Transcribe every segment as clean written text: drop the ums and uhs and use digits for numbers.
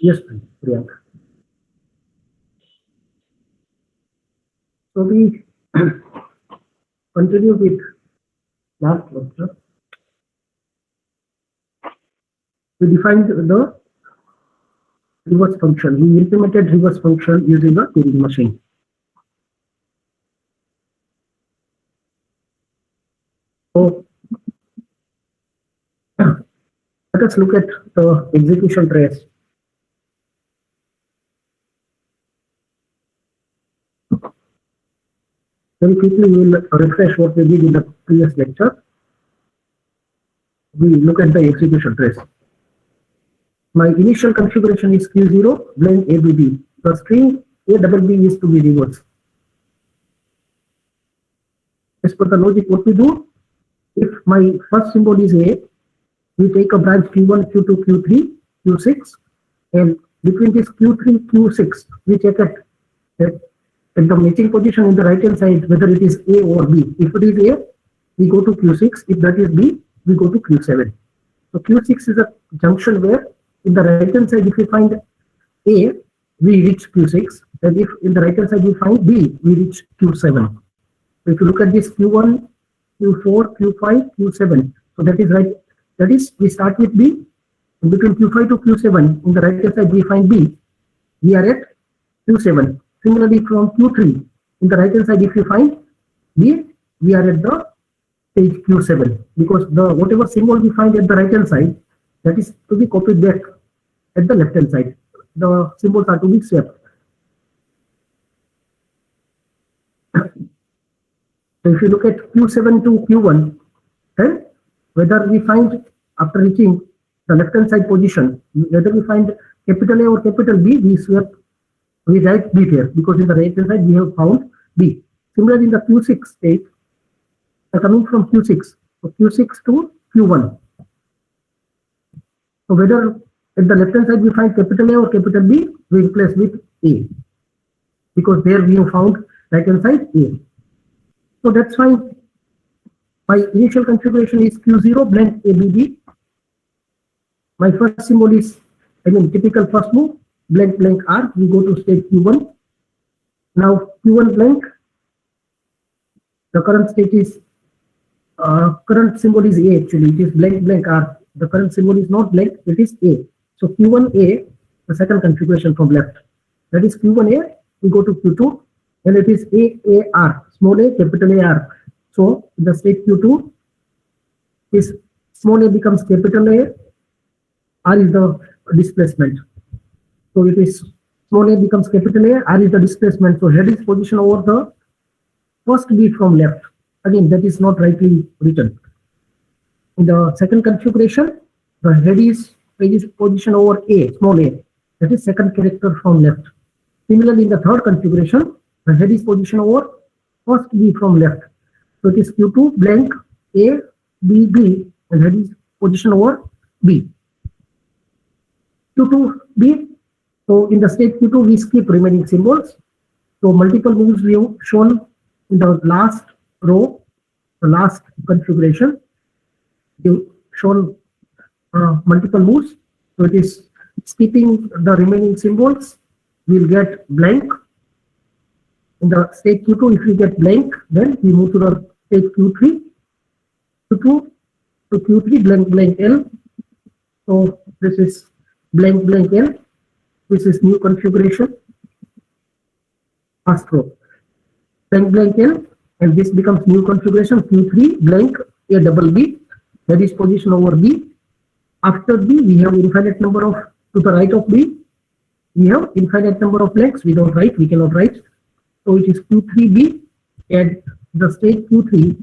Yes, Priyanka. So we continue with last lecture. We defined the reverse function. We implemented reverse function using the Turing machine. So let us look at the execution trace. Very quickly, we will refresh what we did in the previous lecture. We look at the execution trace. My initial configuration is Q0 blank ABB. The string ABB is to be reversed. As per the logic, what we do, if my first symbol is A, we take a branch Q1, Q2, Q3, Q6, and between this Q3, Q6, we check at the matching position in the right hand side, whether it is A or B. If it is A, we go to Q6. If that is B, we go to Q7. So Q6 is a junction where in the right hand side, if we find A, we reach Q6, and if in the right hand side we find B, we reach Q7. So if you look at this Q1, Q4, Q5, Q7, so that is right. That is, we start with B, and between Q5 to Q7, in the right hand side we find B, we are at Q7. Similarly, from Q3, in the right hand side, if you find B, we are at the stage Q7, because the whatever symbol we find at the right hand side, that is to be copied back at the left hand side. The symbols are to be swapped. So if you look at Q7 to Q1, then whether we find after reaching the left hand side position, whether we find capital A or capital B, we swap, we write B here, because in the right hand side we have found B. Similarly, in the Q6 state, coming from Q6, so Q6 to Q1. So whether at the left hand side we find capital A or capital B, we replace with A, because there we have found right hand side A. So that's why my initial configuration is Q0 blank ABB. My first symbol is, typical first move, blank blank R. We go to state Q1. Now Q1 blank, the current state is, current symbol is A actually, it is blank blank R. The current symbol is not blank, it is A. So Q1A, the second configuration from left. That is Q1A, we go to Q2, and it is AAR, small a, capital AR. So in the state Q2, this small a becomes capital A, R is the displacement. So it is small a becomes capital A, R is the displacement. So head is position over the first B from left. Again, that is not rightly written. In the second configuration, the head is position over A, small a. That is second character from left. Similarly, in the third configuration, the head is position over first B from left. So it is Q2 blank A, B, B, and head is position over B. Q2, B. So in the state Q2, we skip remaining symbols. So multiple moves we have shown in the last row, the last configuration. We've shown multiple moves. So it is skipping the remaining symbols. We'll get blank. In the state Q2, if we get blank, then we move to the state Q3. Q2 to Q3 blank blank L. So this is blank blank L. This is new configuration. First row. Blank blank L, and this becomes new configuration Q3 blank A double B. That is position over B. After B, we have infinite number of, to the right of B, we have infinite number of blanks. We don't write, we cannot write. So it is Q3B, and the state Q3,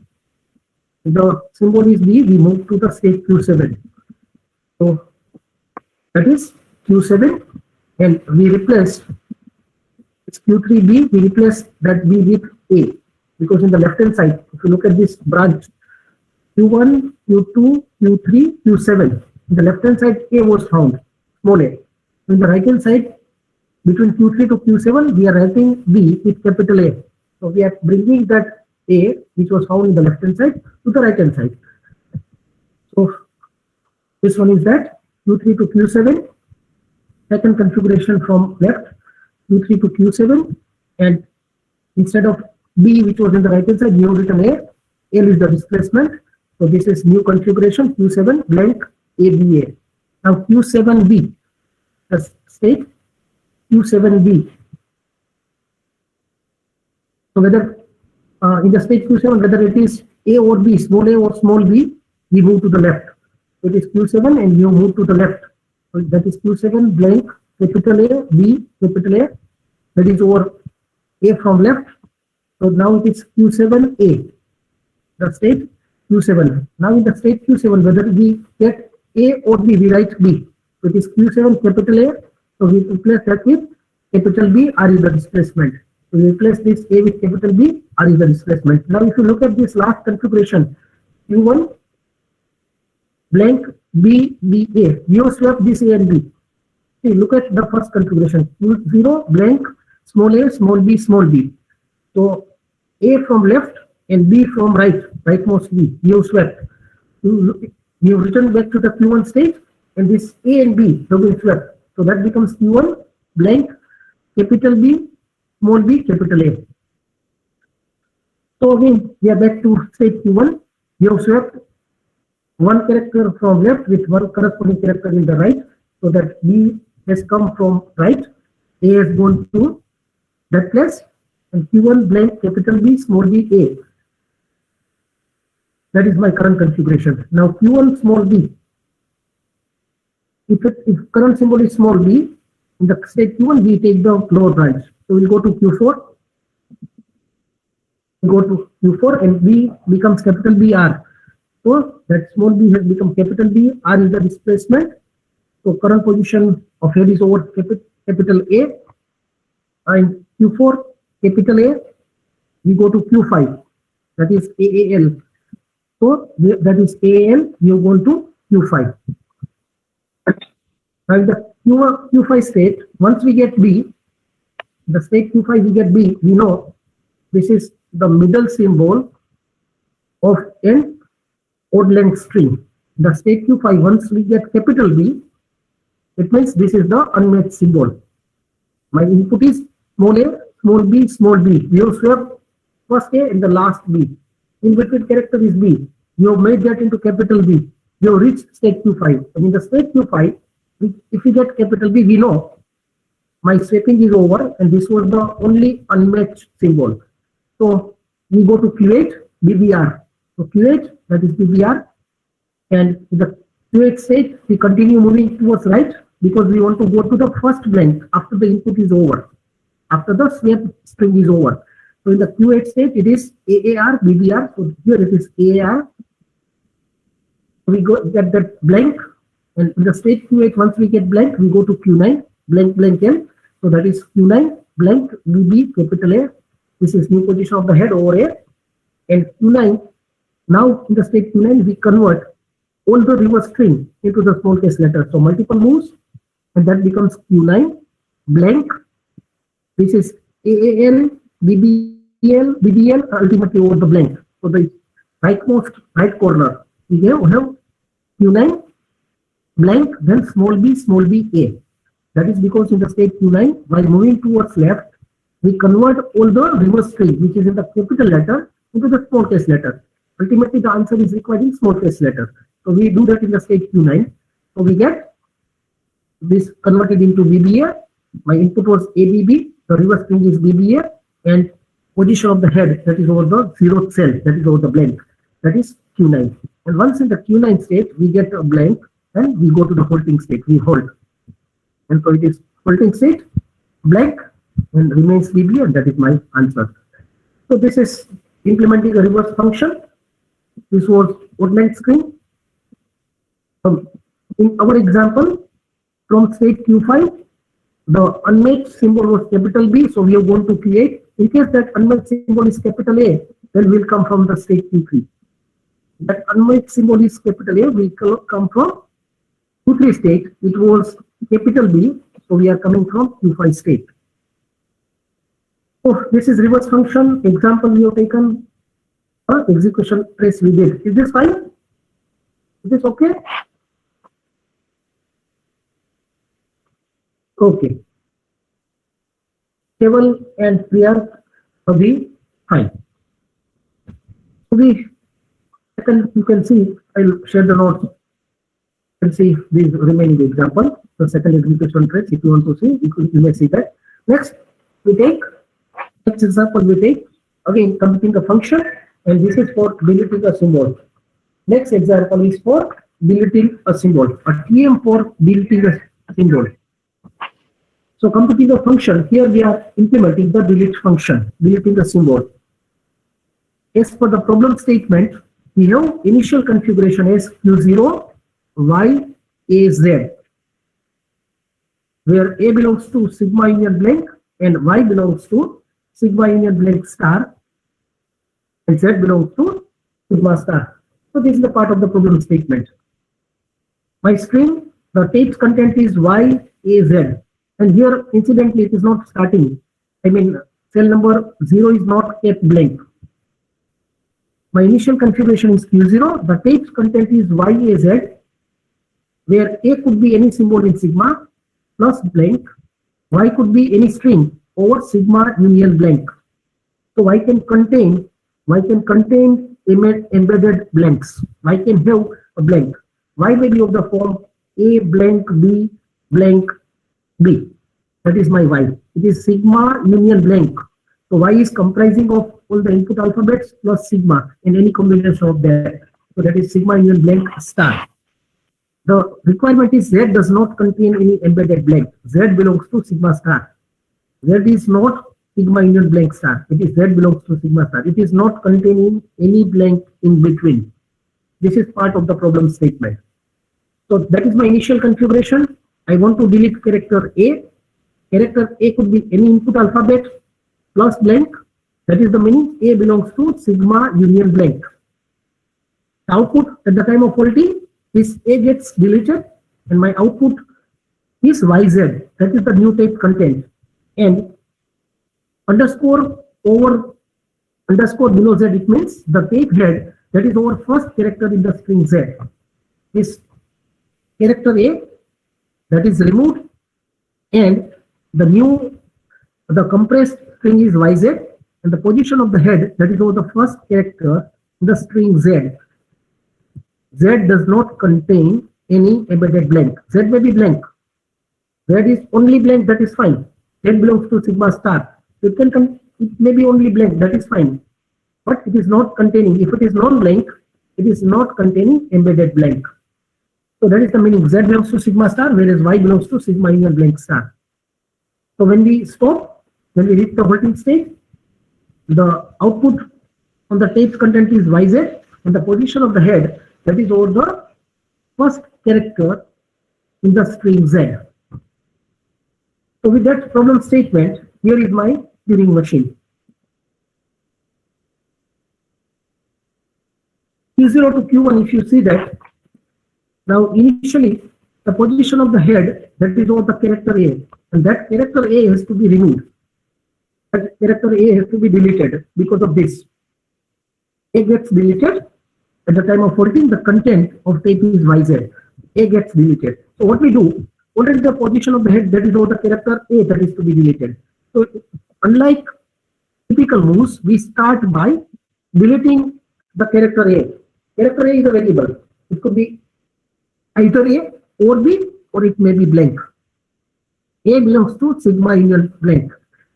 the symbol is B, we move to the state Q7. So that is Q7, and we replace, it's Q3B, we replace that B with A, because in the left hand side, if you look at this branch, Q1, Q2, Q3, Q7, in the left hand side A was found, small a. In the right hand side, between Q3 to Q7, we are writing B with capital A. So we are bringing that A, which was found in the left hand side, to the right hand side. So this one is that Q3 to Q7. second configuration from left, Q3 to Q7, and instead of B, which was in the right hand side, we have written A. L is the displacement. So this is new configuration, Q7 blank ABA. Now Q7B, the state Q7B. So whether in the state Q7, whether it is A or B, small a or small b, we move to the left. So it is Q7 and you move to the left. So that is Q7 blank capital A, B, capital A. That is over A from left. So now it is Q7A, the state Q7. Now in the state Q7, whether we get A or B, we write B. So it is Q7 capital A. So we replace that with capital B, R is the displacement. So we replace this A with capital B, R is the displacement. Now if you look at this last configuration, Q1 blank B, B, A. We have swapped this A and B. See, look at the first configuration, Q0 blank small a, small b. So A from left and B from right, rightmost B. We have swapped. We have returned back to the Q1 state, and this A and B have been swapped. So that becomes Q1 blank capital B, small b, capital A. So again, we are back to state Q1. We have swapped one character from left with one corresponding character in the right, so that B has come from right, A has gone to that place, and Q1 blank capital B, small b, A. That is my current configuration. Now Q1 small b. If current symbol is small b, in the state Q1 we take the lower branch. So we'll go to Q4. Go to Q4 and B becomes capital BR. So that small b has become capital B, R is the displacement. So current position of head is over capital A. And Q4 capital A, we go to Q5, that is AAL. So that is AAL, we have gone to Q5. Now in the Q5 state, once we get B, the state Q5 we get B, we know this is the middle symbol of an odd length string. The state Q5, once we get capital B, it means this is the unmatched symbol. My input is small a, small b, small b. We have swapped first A and the last B. In between character is B. You have made that into capital B. You have reached state Q5. And in the state Q5, if we get capital B, we know my swapping is over and this was the only unmatched symbol. So we go to Q8, BBR. So Q8, that is BBR. And in the Q8 state, we continue moving towards right because we want to go to the first blank after the input is over, after the swap string is over. So in the Q8 state, it is AAR, BBR. So here it is AAR. We get that blank. And in the state Q8, once we get blank, we go to Q9, blank, blank L. So that is Q9, blank, BB, capital A. This is new position of the head over A. And Q9, now in the state Q9, we convert all the reverse string into the small case letter. So multiple moves, and that becomes Q9, blank. This is AAL, BBL, BBL, ultimately over the blank. So the rightmost right corner, we have Q9, blank, then small b, A. That is because in the state Q9, while moving towards left, we convert all the reverse string, which is in the capital letter, into the small case letter. Ultimately, the answer is required in small case letter. So we do that in the state Q9. So we get this converted into BBA. My input was ABB. The reverse string is BBA, and position of the head, that is over the zeroth cell, that is over the blank, that is Q9. And once in the Q9 state, we get a blank, and we go to the halting state. We hold, and so it is halting state, blank, and remains BB, and that is my answer. So this is implementing a reverse function. This was odd length string. In our example, from state Q5, the unmatched symbol was capital B, so we have gone to Q8. In case that unmatched symbol is capital A, then we'll come from the state Q3. That unmatched symbol is capital A, will come from Q3 state. It was capital B, so we are coming from Q5 state. So this is reverse function example we have taken. Execution trace we did. Is this fine? Is this okay? Okay. Table and Priya will be fine. So you can see, I'll share the notes. You can see these remaining example. The second execution trace, if you want to see, you may see that. Next example we take again computing a function, and this is for deleting a symbol. Next example is for deleting a symbol, a TM for deleting a symbol. So computing a function, here we are implementing the delete function, deleting a symbol. As per the problem statement, we have initial configuration as Q0, Y, A, Z, where A belongs to sigma union blank and Y belongs to sigma union blank star and Z belongs to sigma star. So this is the part of the problem statement. My string, the tape's content is Y, A, Z. And here, incidentally, it is not starting. I mean, cell number 0 is not kept blank. My initial configuration is Q0. The tape's content is YAZ, where A could be any symbol in sigma plus blank. Y could be any string over sigma union blank. So Y can contain embedded blanks. Y can have a blank. Y may be of the form A blank B blank B. That is my Y. It is sigma union blank. So Y is comprising of all the input alphabets plus sigma in any combination of that. So that is sigma union blank star. The requirement is Z does not contain any embedded blank. Z belongs to sigma star. Z is not sigma union blank star. It is Z belongs to sigma star. It is not containing any blank in between. This is part of the problem statement. So that is my initial configuration. I want to delete character A. Character A could be any input alphabet plus blank. That is the meaning A belongs to sigma union blank. Output at the time of faulty is A gets deleted and my output is YZ. That is the new tape content. And underscore over underscore below Z, it means the tape head, that is our first character in the string Z. This character A, that is removed, and the compressed string is YZ, and the position of the head, that is over the first character in the string Z. Z does not contain any embedded blank. Z may be blank. Z is only blank, that is fine. Z belongs to sigma star. It may be only blank, that is fine. But it is not containing, if it is non-blank, it is not containing embedded blank. So that is the meaning. Z belongs to sigma star, whereas Y belongs to sigma union blank star. So when we stop, when we reach the halting state, the output on the tape's content is YZ, and the position of the head, that is over the first character in the string Z. So with that problem statement, here is my Turing machine. Q0 to Q1, if you see that, now initially the position of the head, that is over the character A, and that character A has to be removed. That character A has to be deleted because of this. A gets deleted. At the time of faulting, the content of tape is YZ. A gets deleted. So what we do, already the position of the head, that is over the character A, that is to be deleted. So unlike typical moves, we start by deleting the character A. Character A is a variable. It could be either A or B, or it may be blank. A belongs to sigma union blank.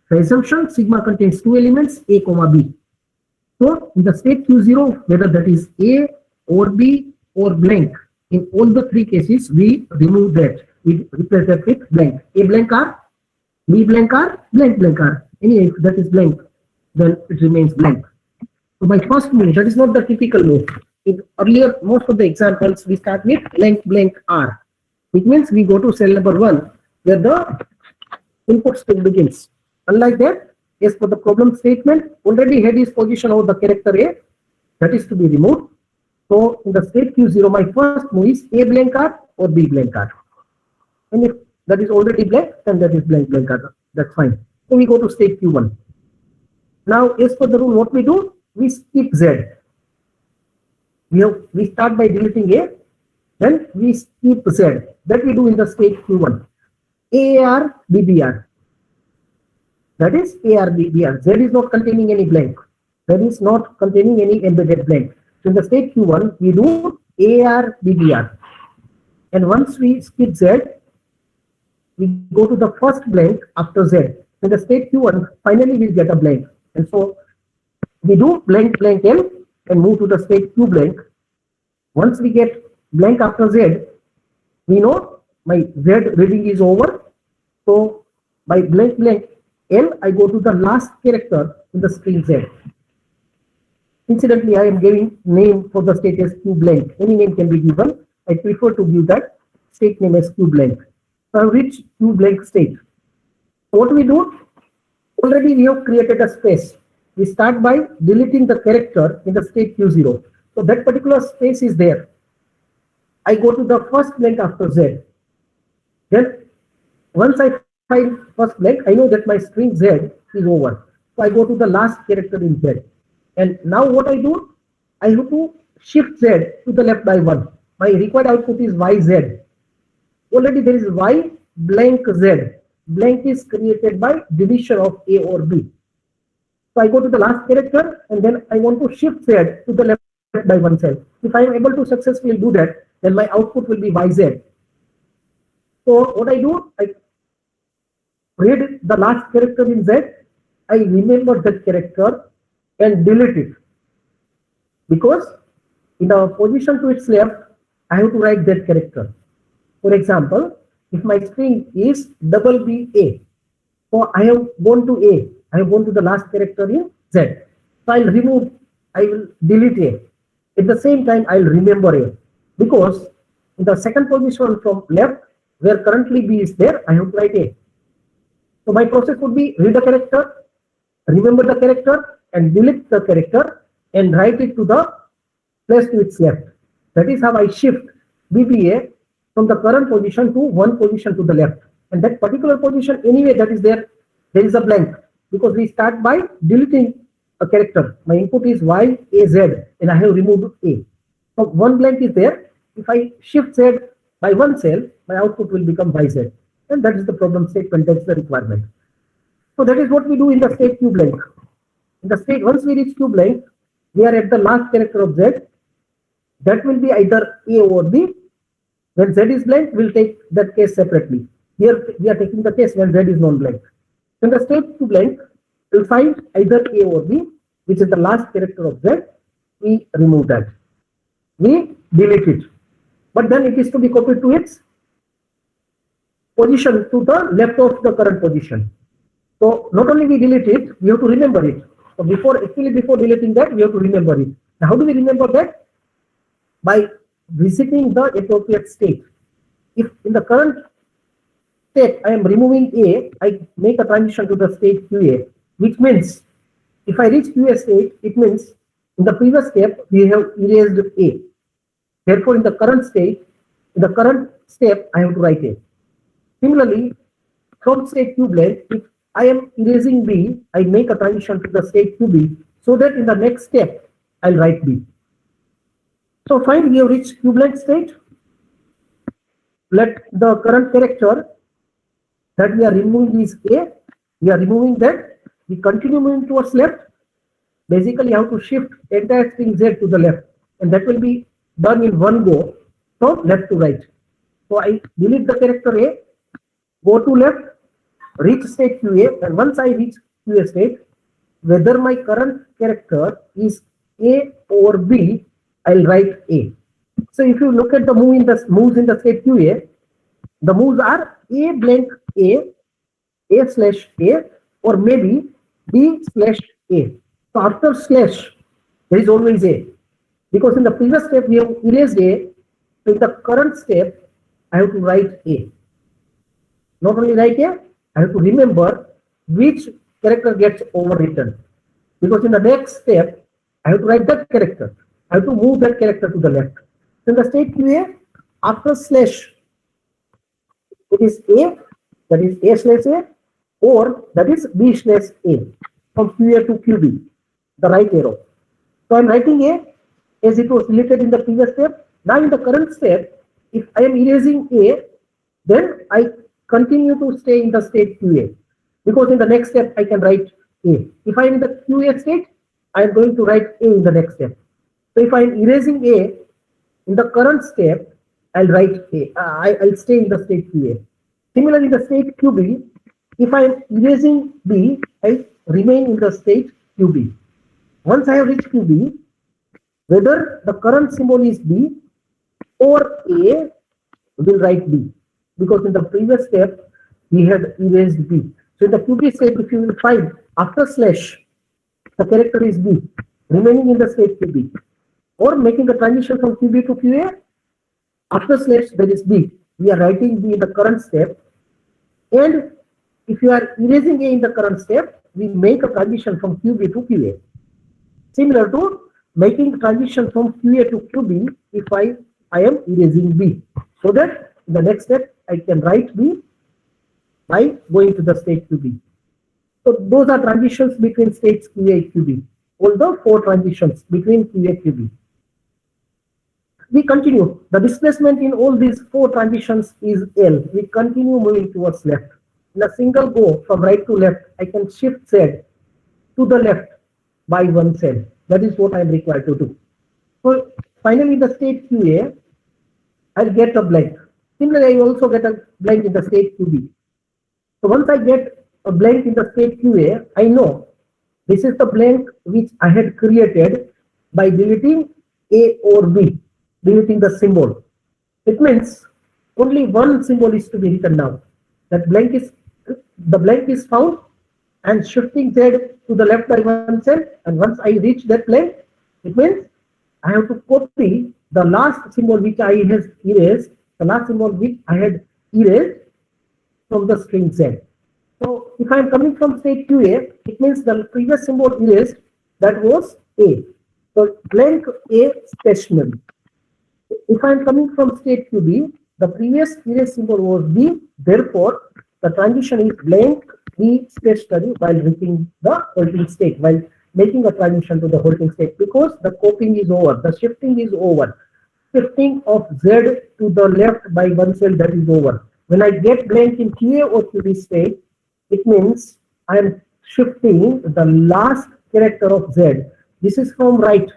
The assumption, sigma contains two elements, A, B. So in the state Q0, whether that is A or B or blank, in all the three cases, we remove that. We replace that with blank. A blank R, B blank R, blank R. Anyway, if that is blank, then it remains blank. So my first move, that is not the typical move. In earlier, most of the examples, we start with blank R, which means we go to cell number 1, where the input string begins. Unlike that, as per the problem statement, already head is positioned over the character A, that is to be removed. So in the state Q0, my first move is A blank R or B blank R. And if that is already blank, then that is blank R. That's fine. So we go to state Q1. Now, as per the rule, what we do? We skip Z. We start by deleting A, then we skip Z. That we do in the state Q1. AR, BBR. That is AR, BBR. Z is not containing any blank. That is not containing any embedded blank. So in the state Q1, we do AR, BBR. And once we skip Z, we go to the first blank after Z. In the state Q1, finally we get a blank. And so we do blank blank L and move to the state Q blank. Once we get blank after Z, we know my Z reading is over. So by blank blank L, I go to the last character in the string Z. Incidentally, I am giving name for the state as Q blank. Any name can be given. I prefer to give that state name as Q blank. So I reach Q blank state. What we do? Already we have created a space. We start by deleting the character in the state Q0. So that particular space is there. I go to the first blank after Z. Then once I find first blank, I know that my string Z is over. So I go to the last character in Z. And now what I do? I have to shift Z to the left by 1. My required output is YZ. Already there is Y blank Z. Blank is created by division of A or B. So I go to the last character and then I want to shift Z to the left by 1 cell. If I am able to successfully do that, then my output will be YZ. So what I do, I read the last character in Z, I remember that character and delete it. Because in the position to its left, I have to write that character. For example, if my string is BBA, so I have gone to A, I have gone to the last character in Z. So I will delete A. At the same time, I will remember A. Because in the second position from left, where currently B is there, I have to write A. So my process would be read the character, remember the character, and delete the character, and write it to the place to its left. That is how I shift BBA from the current position to one position to the left. And that particular position, anyway, that is there is a blank, because we start by deleting a character. My input is Y, A, Z, and I have removed A. So one blank is there. If I shift Z by 1 cell, my output will become YZ. And that is the problem statement, that's the requirement. So that is what we do in the state Q blank. In the state, once we reach Q blank, we are at the last character of Z. That will be either A or B. When Z is blank, we'll take that case separately. Here we are taking the case when Z is non-blank. In the state Q blank, we'll find either A or B, which is the last character of Z. We remove that. We delete it. But then it is to be copied to its position to the left of the current position. So not only we delete it, we have to remember it. So before deleting that, we have to remember it. Now how do we remember that? By visiting the appropriate state. If in the current state I am removing A, I make a transition to the state QA, which means if I reach QA state, it means in the previous step we have erased A. Therefore, in the current step, I have to write A. Similarly, from state Q blank, if I am erasing B, I make a transition to the state QB, so that in the next step, I'll write B. So fine, we have reached Q blank state. Let the current character that we are removing is A. We are removing that. We continue moving towards left. Basically, I have to shift entire string Z to the left, and that will be done in one go from left to right. So I delete the character A, go to left, reach state QA, and once I reach QA state, whether my current character is A or B, I'll write A. So if you look at the moves in the state QA, the moves are A blank A slash A, or maybe B slash A. So after slash, there is always A. Because in the previous step, we have erased A. So in the current step, I have to write A. Not only write A, I have to remember which character gets overwritten. Because in the next step, I have to write that character. I have to move that character to the left. So in the state QA, after slash, it is A, that is A slash A, or that is B slash A, from QA to QB, the right arrow. So I'm writing A as it was deleted in the previous step. Now in the current step, if I am erasing A, then I continue to stay in the state QA, because in the next step I can write A. If I am in the QA state, I am going to write A in the next step. So if I am erasing A in the current step, I'll write A. I'll stay in the state QA. Similarly, the state QB, if I am erasing B, I remain in the state QB. Once I have reached QB, whether the current symbol is B or A, will write B, because in the previous step we had erased B. So in the QB state, if you will find after slash the character is B, remaining in the state QB, or making the transition from QB to QA, after slash there is B, we are writing B in the current step. And if you are erasing A in the current step, we make a transition from QB to QA. Similar to making transition from QA to QB if I am erasing B, so that in the next step I can write B by going to the state QB. So those are transitions between states QA and QB. All the 4 transitions between QA and QB. We continue. The displacement in all these 4 transitions is L. We continue moving towards left. In a single go from right to left, I can shift Z to the left by 1 cell. That is what I am required to do. So finally, the state QA, I'll get a blank. Similarly, I also get a blank in the state QB. So once I get a blank in the state QA, I know this is the blank which I had created by deleting A or B, deleting the symbol. It means only one symbol is to be written now. The blank is found, and shifting Z to the left by 1 cell, and once I reach that blank, it means I have to copy the last symbol which I had erased, from the string Z. So if I am coming from state QA, it means the previous symbol erased, that was A. So blank A stationary. If I am coming from state QB, the previous erased symbol was B, therefore the transition is blank B stationary while reaching the holding state, while making a transition to the holding state, because the copying is over, the shifting is over. Shifting of Z to the left by 1 cell, that is over. When I get blank in QA or QB state, it means I am shifting the last character of Z. This is from right,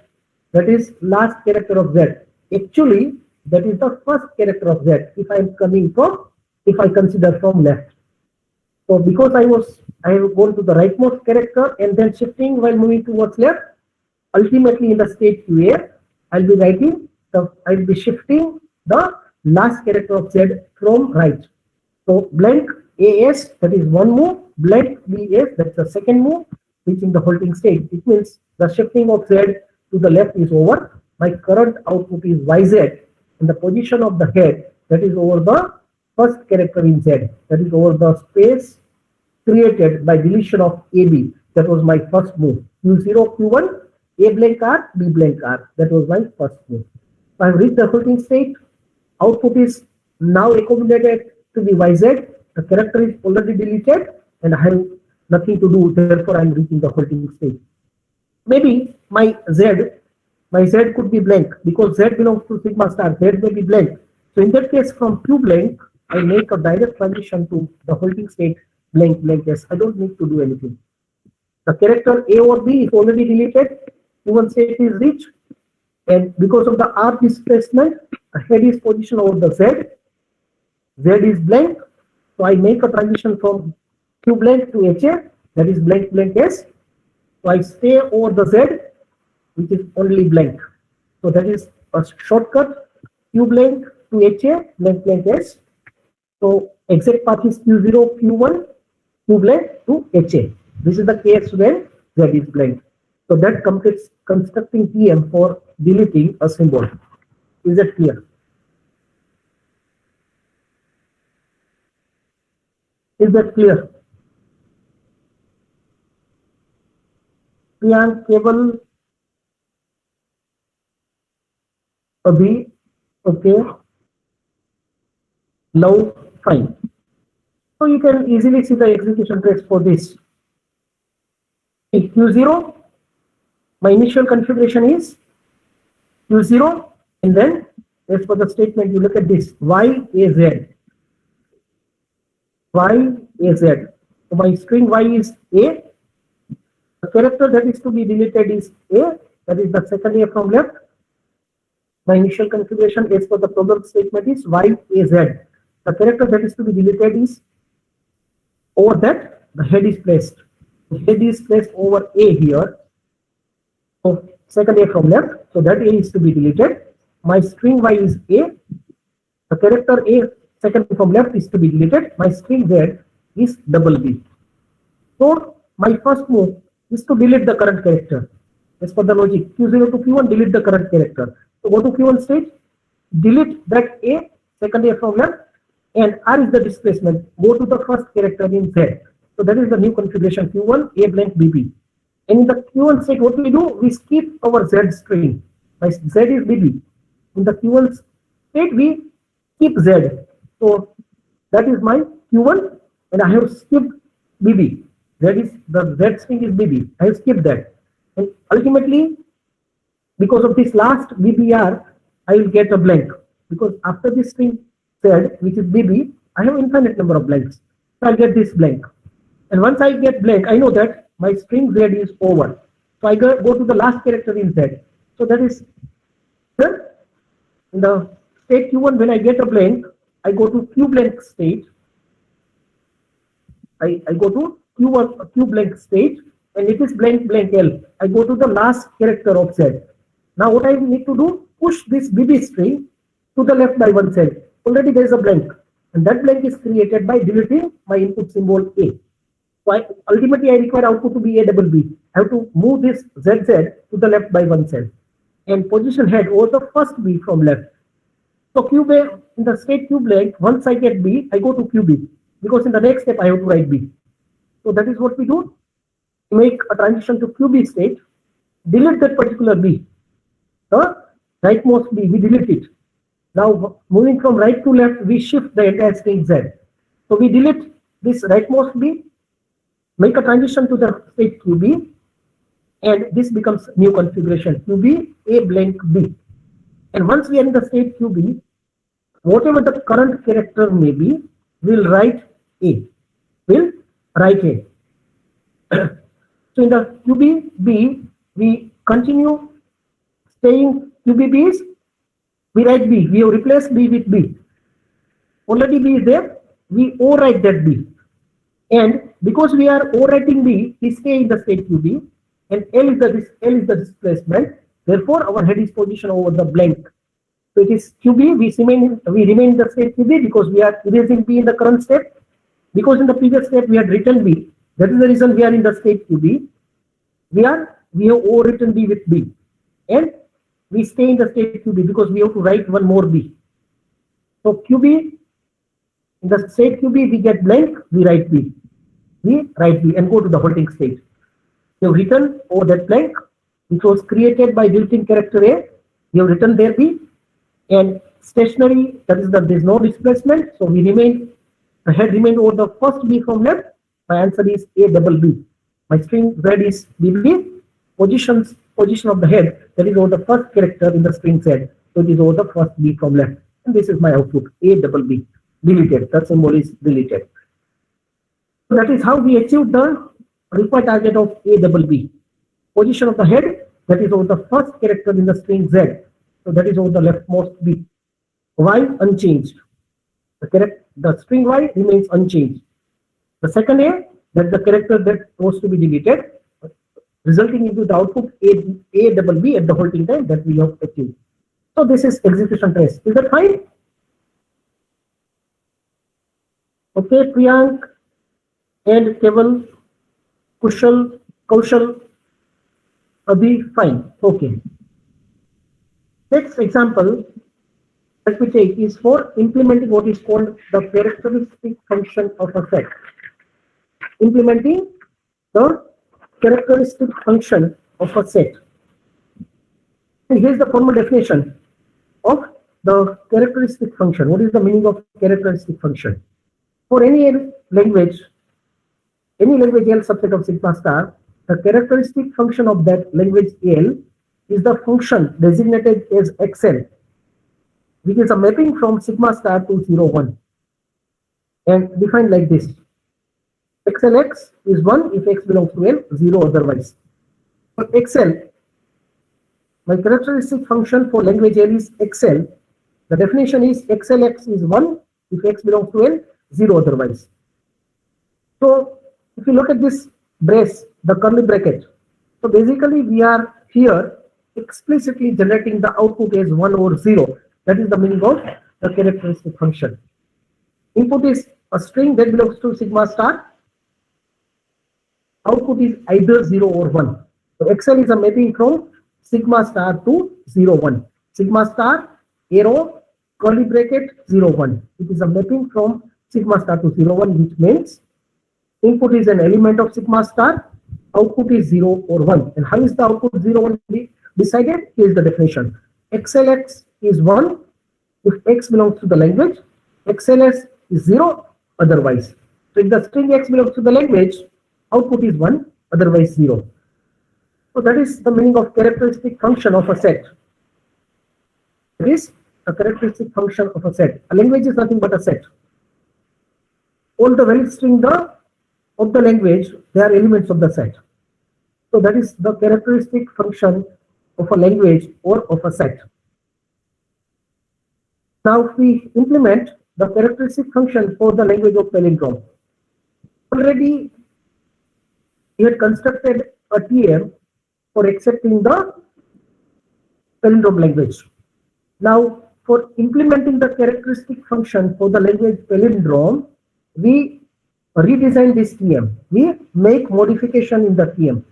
that is last character of Z. Actually, that is the first character of Z if I am coming from, if I consider from left. So because I have gone to the rightmost character and then shifting while moving towards left, ultimately in the state QA, I'll be shifting the last character of Z from right. So blank AS, that is one move, blank BS, that's the second move, reaching the holding state. It means the shifting of Z to the left is over. My current output is YZ, and the position of the head, that is over the first character in Z, that is over the space created by deletion of AB. That was my first move. Q0, Q1, A blank R, B blank R. That was my first move. So I have reached the holding state. Output is now accommodated to be YZ. The character is already deleted, and I have nothing to do. Therefore, I am reaching the holding state. Maybe my Z could be blank, because Z belongs to sigma star. Z may be blank. So in that case, from Q blank, I make a direct transition to the holding state blank blank S. I don't need to do anything. The character A or B is already deleted. Q1 state is reached, and because of the R displacement, the head is positioned over the Z. Z is blank. So I make a transition from Q blank to HA, that is blank blank S. So I stay over the Z, which is only blank. So that is a shortcut, Q blank to HA, blank blank S. So exact path is Q0, Q1, Q blank to HA. This is the case when Z is blank. So that completes constructing TM for deleting a symbol. Is that clear? Is that clear? Priyank, cable, Abhi, okay. Love, fine. So you can easily see the execution trace for this. Q0, my initial configuration is Q0, and then as for the statement, you look at this, Y, A, Z. y a z. So my string y is a. The character that is to be deleted is a. That is the second a from left. My initial configuration as per the program statement is y a z. The character that is to be deleted is over that the head is placed. The head is placed over a here. So second a from left. So that a is to be deleted. My string y is a. The character a second from left is to be deleted. My string z is double b. So my first move is to delete the current character. As per the logic, Q0 to Q1, delete the current character. So go to Q1 stage, delete that a, second a from left, and R is the displacement. Go to the first character in Z. So that is the new configuration Q1 a blank bb. And in the Q1 state, what we do? We skip our Z string. My Z is bb. In the Q1 state, we skip Z. So that is my Q1, and I have skipped bb. That is the Z string is bb. I have skipped that. And ultimately, because of this last bbr, I will get a blank. Because after this string Z, which is bb, I have infinite number of blanks. So I'll get this blank. And once I get blank, I know that my string Z is over. So I go to the last character in Z. So that is here. In the state Q1, when I get a blank, I go to Q blank state. I go to Q1 Q blank state, and it is blank blank L. I go to the last character of Z. Now what I need to do? Push this bb string to the left by one cell. Already there is a blank, and that blank is created by deleting my input symbol a. So ultimately I require output to be a double b. I have to move this ZZ to the left by one cell and position head over the first b from left. So Q in the state Q blank, once I get b, I go to QB, because in the next step I have to write b. So that is what we do. Make a transition to QB state, delete that particular b. The rightmost b, we delete it. Now moving from right to left, we shift the entire string Z. So we delete this rightmost b, make a transition to the state QB, and this becomes new configuration QB a blank b. And once we are in the state QB, whatever the current character may be, we'll write a. We'll write a. So in the QB, we continue staying QBBs, we write B. We have replaced B with B. Already B is there, we overwrite that B. And because we are overwriting B, we stay in the state QB, and L is the displacement. Therefore, our head is positioned over the blank. So it is QB, we remain in the state QB because we are erasing B in the current step. Because in the previous step we had written B. That is the reason we are in the state QB. We have overwritten B with B. And we stay in the state QB because we have to write one more B. So QB, in the state QB, we get blank, we write B. We write B and go to the halting state. We have written over that blank, which was created by deleting character A. We have written there B. And stationary, that is there is no displacement. So we remain, the head remained over the first B from left. My answer is A double B. My string Z is BB. Position of the head, that is over the first character in the string Z. So it is over the first B from left. And this is my output, A double B. Deleted. The symbol is deleted. So that is how we achieved the required target of A double B. Position of the head, that is over the first character in the string Z. So that is over the leftmost B. Y unchanged. The string Y remains unchanged. The second A, that the character that was to be deleted, resulting into the output A double B at the halting time that we have achieved. So this is execution trace. Is that fine? Okay, Priyank and Keval, Kaushal, Abhi, fine. Okay. Next example that we take is for implementing what is called the characteristic function of a set. Implementing the characteristic function of a set. And here's the formal definition of the characteristic function. What is the meaning of characteristic function? For any language L subset of sigma star, the characteristic function of that language L is the function designated as XL, which is a mapping from sigma star to 0, 1. and defined like this. XLX is 1 if X belongs to L, 0 otherwise. For XL, my characteristic function for language L is XL. The definition is XLX is 1 if X belongs to L, 0 otherwise. So if you look at this brace, the curly bracket, so basically we are here explicitly generating the output as 1 or 0. That is the meaning of the characteristic function. Input is a string that belongs to sigma star. Output is either 0 or 1. So XL is a mapping from sigma star to 0, 1. Sigma star, arrow, curly bracket, 0, 1. It is a mapping from sigma star to 0, 1, which means input is an element of sigma star, output is 0 or 1. And how is the output 0, 1 decided? Here is the definition. XLX is 1 if X belongs to the language, XLS is 0 otherwise. So if the string X belongs to the language, output is 1 otherwise 0. So that is the meaning of characteristic function of a set. It is a characteristic function of a set. A language is nothing but a set. All the valid string of the language, they are elements of the set. So that is the characteristic function of a language or of a set. Now if we implement the characteristic function for the language of palindrome, already we had constructed a TM for accepting the palindrome language. Now for implementing the characteristic function for the language palindrome, we redesign this TM. We make modification in the TM.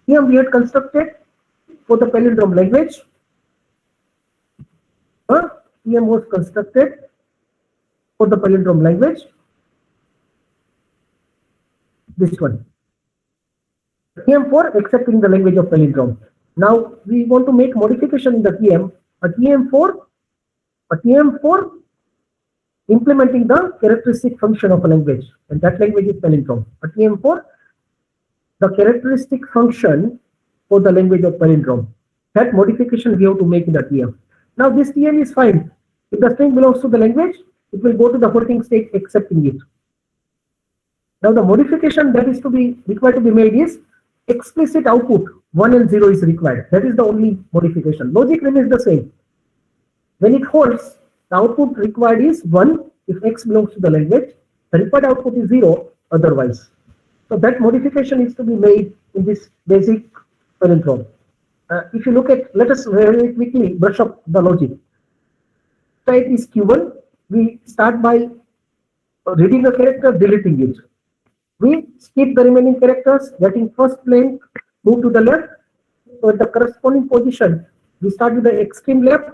TM we had constructed for the palindrome language. TM was constructed for the palindrome language. This one. TM for accepting the language of palindrome. Now we want to make modification in the TM. A TM for implementing the characteristic function of a language, and that language is palindrome. A TM for the characteristic function for the language of palindrome. That modification we have to make in the TM. Now this TM is fine. If the string belongs to the language, it will go to the holding state accepting it. Now the modification that is to be required to be made is explicit output 1 and 0 is required. That is the only modification. Logic remains the same. When it holds, the output required is 1 if X belongs to the language. The required output is 0 otherwise. So that modification is to be made in this basic palindrome. If you look at, let us very quickly brush up the logic. Type is Q1. We start by reading a character, deleting it. We skip the remaining characters, getting first blank, move to the left. So at the corresponding position, we start with the extreme left.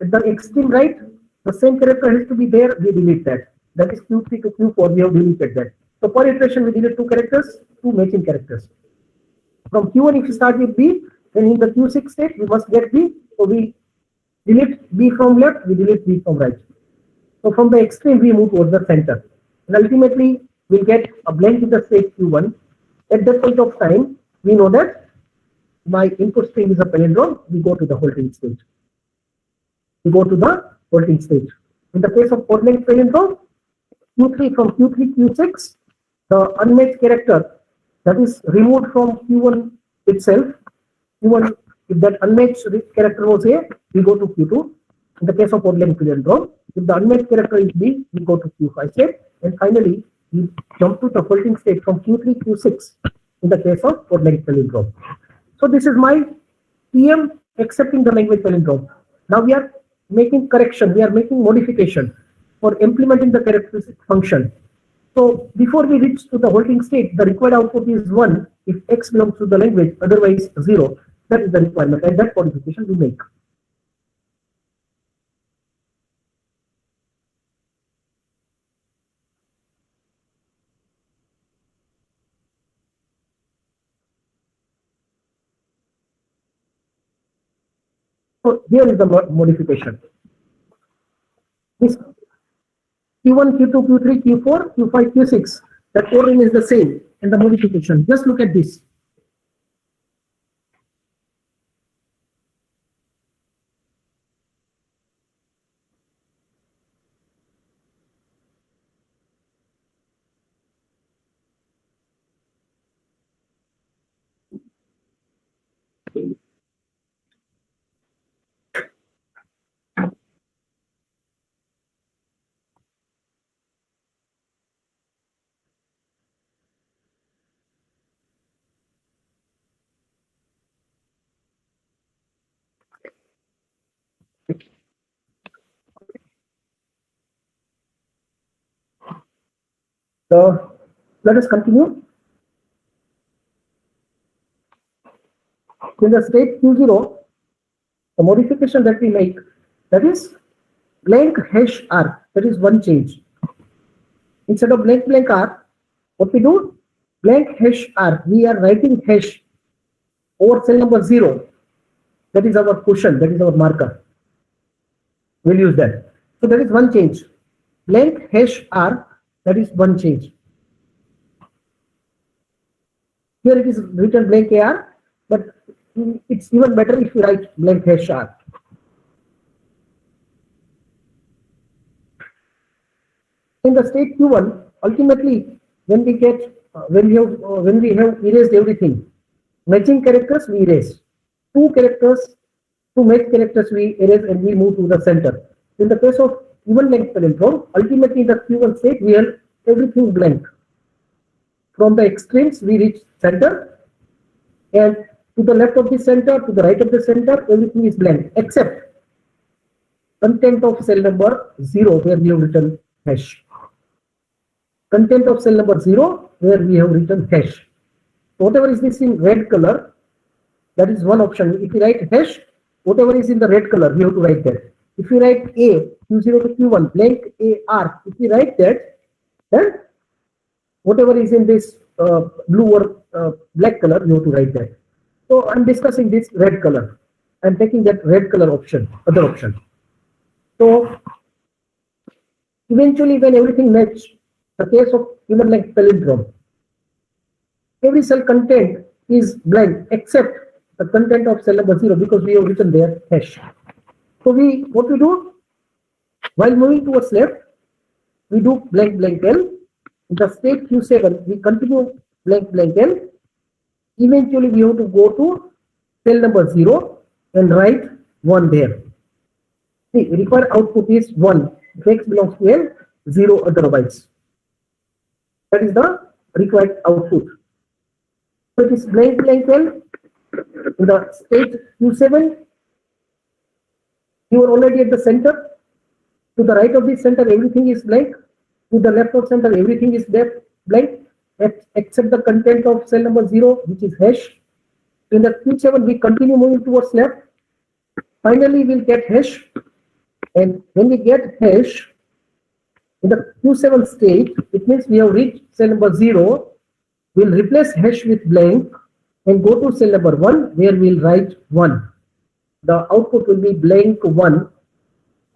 At the extreme right, the same character has to be there, we delete that. That is Q3 to Q4, we have deleted that. So per iteration, we delete 2 characters, 2 matching characters. From Q1, if you start with B, then in the Q6 state, we must get B. So we delete B from left, we delete B from right. So from the extreme, we move towards the center. And ultimately, we'll get a blank in the state Q1. At that point of time, we know that my input string is a palindrome. We go to the holding state. We go to the holding state. In the case of odd length palindrome, Q3 from Q3, Q6, the unmatched character that is removed from Q1 itself. Q1, if that unmatched character was A, we go to Q2. In the case of odd length palindrome, if the unmatched character is B, we go to Q5 state. And finally, we jump to the holding state from Q3, Q6 in the case of odd length palindrome. So this is my TM accepting the language palindrome. Now we are making correction, we are making modification for implementing the characteristic function. So before we reach to the holding state, the required output is 1 if X belongs to the language, otherwise 0. That is the requirement, and that modification we make. So here is the modification. This Q1, Q2, Q3, Q4, Q5, Q6, that ordering is the same, and the modification. Just look at this. So let us continue. In the state Q0, the modification that we make, that is blank hash R, that is one change. Instead of blank blank R, what we do? Blank hash R, we are writing hash over cell number 0. That is our cushion, that is our marker. We'll use that. So that is one change. Blank hash R, that is one change. Here it is written blank AR, but it's even better if you write blank hash R. In the state Q1, ultimately, when we have erased everything, matching characters we erase. Two match characters we erase and we move to the center. In the case of even length palindrome, ultimately in the Q1 state we have everything blank. From the extremes we reach center, and to the left of the center, to the right of the center, everything is blank except content of cell number 0 where we have written hash. Content of cell number 0 where we have written hash. So whatever is this in red color, that is one option. If you write hash, whatever is in the red color, we have to write that. If you write A, Q0 to Q1, blank AR, if you write that, then whatever is in this blue or black color, you have to write that. So I'm discussing this red color. I'm taking that red color option, other option. So eventually when everything matches, the case of even length palindrome, every cell content is blank except the content of cell number 0 because we have written there hash. So what we do while moving towards left, we do blank blank L. In the state Q7, we continue blank blank L. Eventually we have to go to cell number 0 and write 1 there. See, required output is 1. If X belongs to L, 0 otherwise. That is the required output. So it is blank blank L. In the state Q7, you are already at the center. To the right of the center, everything is blank. To the left of center, everything is blank except the content of cell number 0, which is hash. In the Q7, we continue moving towards left. Finally, we'll get hash. And when we get hash, in the Q7 state, it means we have reached cell number 0. We'll replace hash with blank and go to cell number 1 where we'll write 1. The output will be blank 1.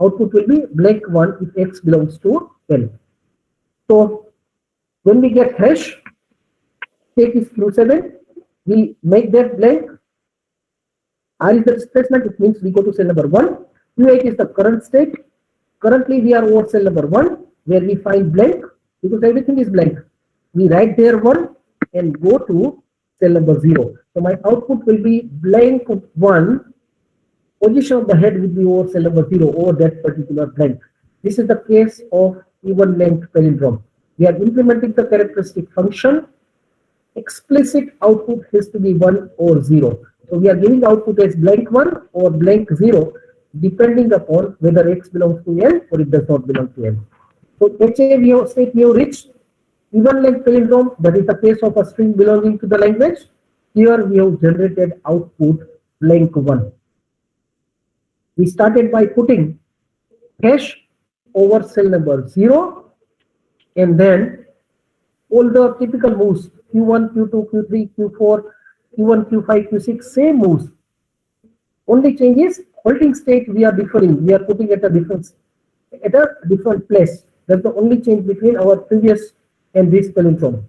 Output will be blank 1 if X belongs to L. So when we get hash, state is Q7, we make that blank. R is the displacement, it means we go to cell number 1. Q8 is the current state. Currently we are over cell number 1 where we find blank because everything is blank. We write there 1 and go to cell number 0. So my output will be blank 1. Position of the head will be over cell number 0 over that particular blank. This is the case of even length palindrome. We are implementing the characteristic function. Explicit output has to be 1 or 0. So we are giving output as blank 1 or blank 0 depending upon whether X belongs to L or it does not belong to L. So HA we have reached even length palindrome, that is the case of a string belonging to the language. Here we have generated output blank 1. We started by putting hash over cell number 0 and then all the typical moves Q1, Q2, Q3, Q4, Q1, Q5, Q6, same moves. Only change is halting state we are differing. We are putting at a different place. That's the only change between our previous and this palindrome.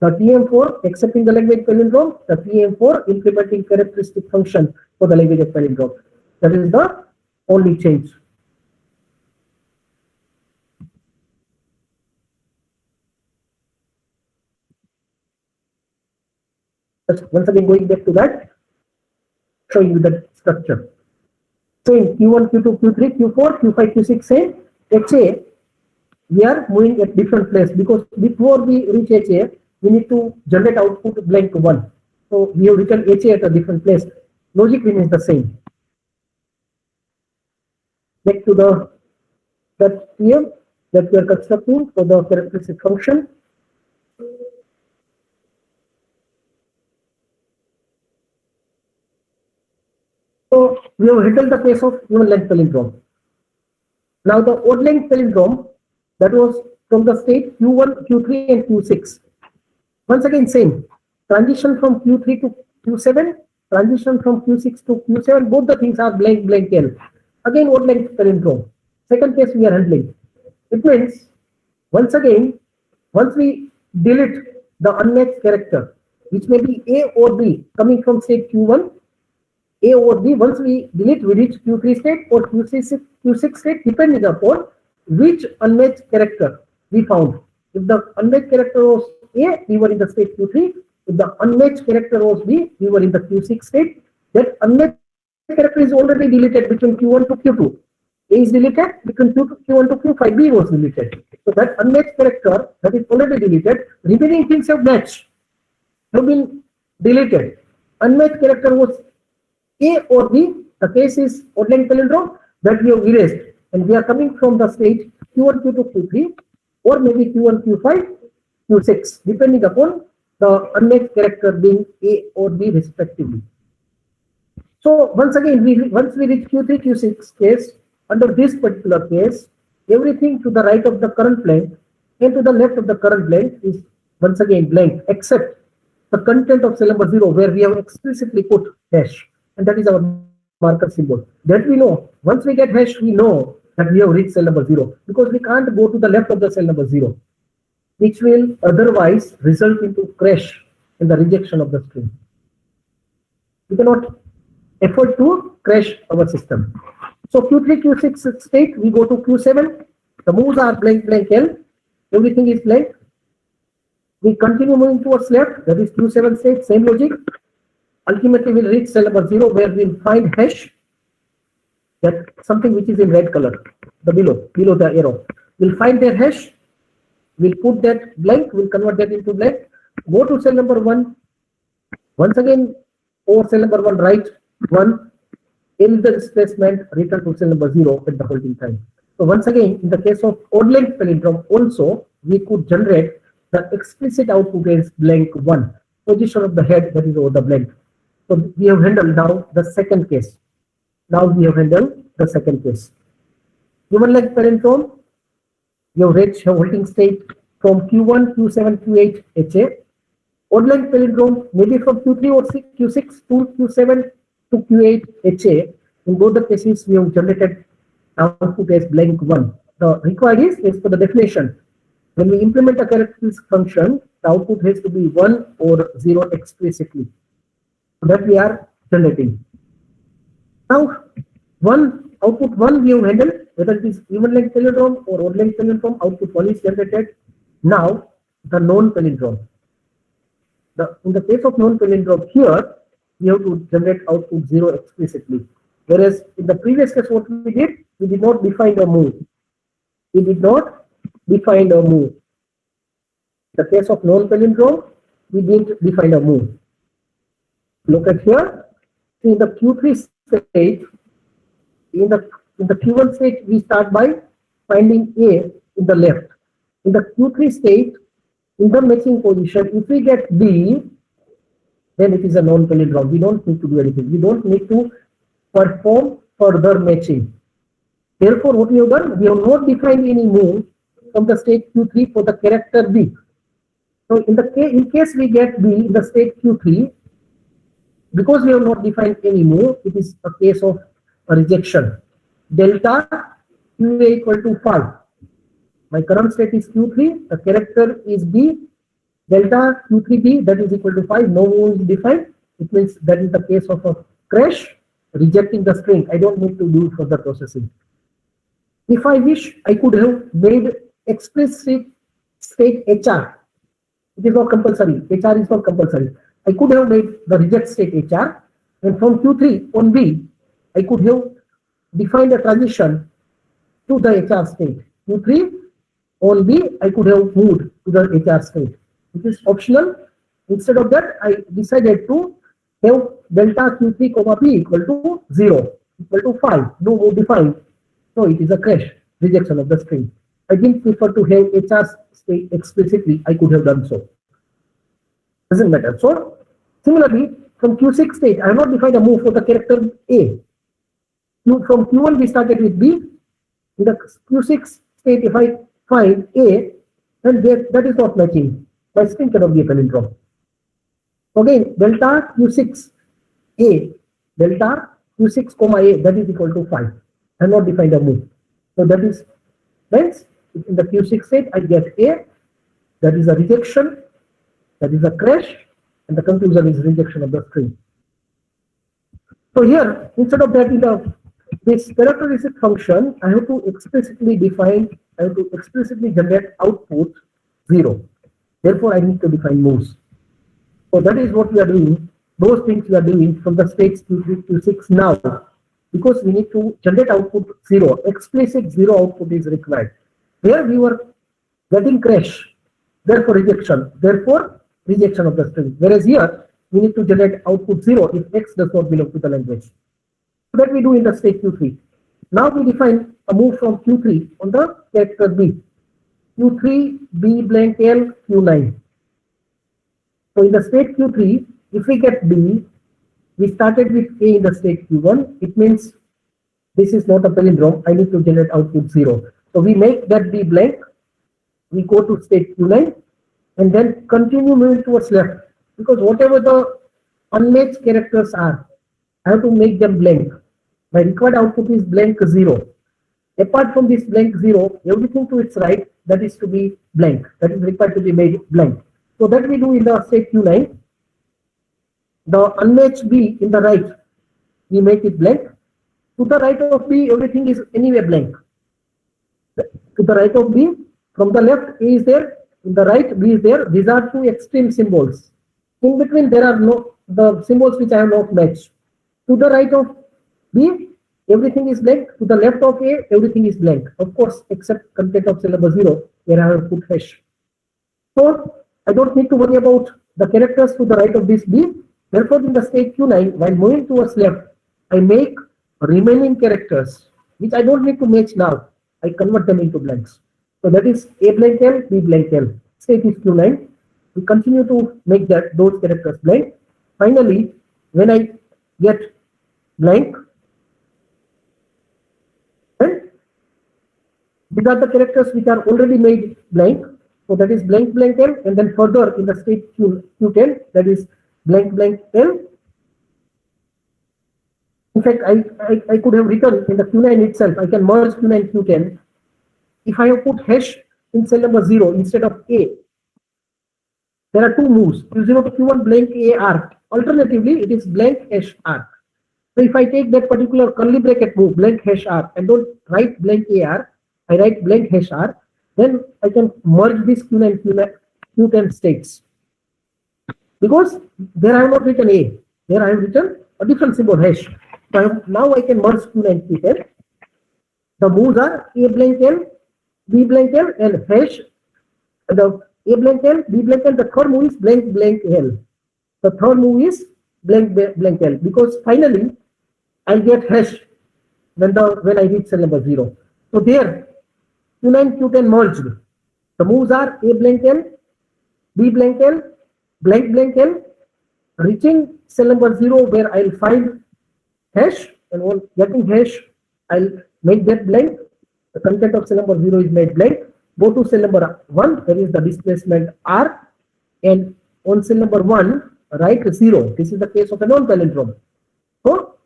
The TM4 accepting the language palindrome, the TM4 implementing characteristic function for the language of palindrome. That is the only change. Just once again going back to that, showing you the structure. Same Q1, Q2, Q3, Q4, Q5, Q6, same. HA, we are moving at different place because before we reach HA, we need to generate output blank 1. So we have written HA at a different place. Logic remains the same. Back to that TM, that we are constructing for the characteristic function. So we have handled the case of even length palindrome. Now the odd length palindrome, that was from the state Q1, Q3 and Q6. Once again same, transition from Q3 to Q7, transition from Q6 to Q7, both the things are blank blank L. Again odd length palindrome. Second case we are handling. It means once again, once we delete the unmatched character, which may be A or B coming from state Q1, A or B, once we delete, we reach Q3 state or Q6 state, depending upon which unmatched character we found. If the unmatched character was A, we were in the state Q3. If the unmatched character was B, we were in the Q6 state. That unmatched character is already deleted between Q1 to Q2. A is deleted between Q1 to Q5. B was deleted. So that unmatched character that is already deleted, remaining things have matched, have been deleted. Unmatched character was A or B. The case is odd length palindrome that we have erased, and we are coming from the state Q1, Q2, Q3, or maybe Q1, Q5, Q6, depending upon the unmatched character being A or B respectively. So once again, once we reach Q3, Q6 case, under this particular case, everything to the right of the current blank and to the left of the current blank is once again blank, except the content of cell number 0, where we have explicitly put hash, and that is our marker symbol. That we know. Once we get hash, we know that we have reached cell number 0, because we can't go to the left of the cell number 0, which will otherwise result into crash in the rejection of the string. We cannot afford to crash our system. So Q3, Q6 state, we go to Q7. The moves are blank, blank L. Everything is blank. We continue moving towards left. That is Q7 state, same logic. Ultimately, we'll reach cell number 0, where we'll find hash. That something which is in red color, the below the arrow. We'll find their hash. We'll put that blank. We'll convert that into blank. Go to cell number 1. Once again, over cell number 1, write 1. In the displacement, return to cell number 0 at the holding time. So once again, in the case of odd length palindrome, also we could generate the explicit output as blank 1, position of the head that is over the blank. So we have handled now the second case. Given length palindrome, you have reached holding state from Q1, Q7, Q8, HA. Odd length palindrome maybe from Q3 or Q6 to Q7 to Q8, HA. In both the cases, we have generated output as blank 1. The required is for the definition. When we implement a characteristic function, the output has to be 1 or 0 explicitly. So that we are generating. Now, output 1 we have handled, whether it is even length palindrome or odd length palindrome, output 1 is generated. Now, the known palindrome. In the case of known palindrome here, we have to generate output 0 explicitly. Whereas in the previous case, what we did not define a move. In the case of known palindrome, we didn't define a move. Look at here. In the Q3 state, in the Q1 state, we start by finding A in the left. In the Q3 state, in the matching position, if we get B, then it is a known palindrome. We don't need to do anything. We don't need to perform further matching. Therefore, what we have done, we have not defined any move from the state Q3 for the character B. So in case we get B in the state Q3, because we have not defined any move, it is a case of a rejection. Delta QA equal to 5. My current state is Q3, the character is B. Delta Q3B, that is equal to 5, no move is defined. It means that is the case of a crash, rejecting the string. I don't need to do further processing. If I wish, I could have made explicit state HR. It is not compulsory. HR is not compulsory. I could have made the reject state HR, and from Q3 on B, I could have defined a transition to the HR state. Q3 on B, I could have moved to the HR state. It is optional. Instead of that, I decided to have delta Q3 comma B equal to 0, equal to 5, no move defined. So it is a crash, rejection of the string. I didn't prefer to have HR state explicitly. I could have done so. Doesn't matter. So similarly, from Q6 state, I have not defined a move for the character A. From Q1 we started with B. In the Q6 state, if I find A, then that is not matching. My string cannot be a palindrome. Again, delta Q6 A, delta Q6 comma A, that is equal to 5. I have not defined a move. So that is, hence, in the Q6 state, I get A, that is a rejection, that is a crash, and the conclusion is rejection of the string. So here, instead of that, in this characteristic function, I have to explicitly define, I have to explicitly generate output 0. Therefore, I need to define moves. So that is what we are doing. Those things we are doing from the states Q3 to 6 now, because we need to generate output 0. Explicit 0 output is required. Here we were getting crash, therefore rejection of the string. Whereas here we need to generate output 0 if X does not belong to the language. So that we do in the state Q3. Now we define a move from Q3 on the character B. Q3, B blank L, Q9. So in the state Q3, if we get B, we started with A in the state Q1. It means this is not a palindrome. I need to generate output 0. So we make that B blank. We go to state Q9 and then continue moving towards left, because whatever the unmatched characters are, I have to make them blank. My required output is blank 0. Apart from this blank 0, everything to its right, that is to be blank. That is required to be made blank. So that we do in the state Q9. The unmatched B in the right, we make it blank. To the right of B, everything is anyway blank. To the right of B, from the left, A is there. In the right, B is there. These are two extreme symbols. In between, there are the symbols which I have not matched. To the right of B, everything is blank. To the left of A, everything is blank. Of course, except content of cell number 0, where I have put hash. So I don't need to worry about the characters to the right of this B. Therefore, in the state Q9, while moving towards left, I make remaining characters, which I don't need to match now. I convert them into blanks. So that is A blank L, B blank L. State is Q9. We continue to make those characters blank. Finally, when I get blank, then these are the characters which are already made blank. So that is blank blank L, and then further in the state Q10, that is blank blank L. In fact, I could have written in the Q9 itself, I can merge Q9 Q10. If I have put hash in cell number 0 instead of A, there are two moves, Q0 to Q1 blank A arc. Alternatively, it is blank hash arc. So if I take that particular curly bracket move, blank hash arc, and don't write blank A arc, I write blank hash arc, then I can merge this Q9 Q10 states. Because there I have not written A, there I have written a different symbol hash. So now I can merge Q9 Q10. The moves are A blank L, B blank L, and hash. The A blank L, B blank L, the third move is blank blank L. The third move is blank blank L, because finally I get hash when I reach cell number 0. So there Q9 Q10 merged. The moves are A blank L, B blank L, blank blank L, reaching cell number 0 where I'll find hash, and on getting hash I'll make that blank. The content of cell number 0 is made blank. Go to cell number 1, there is the displacement R, and on cell number 1 write 0. This is the case of a non-palindrome. So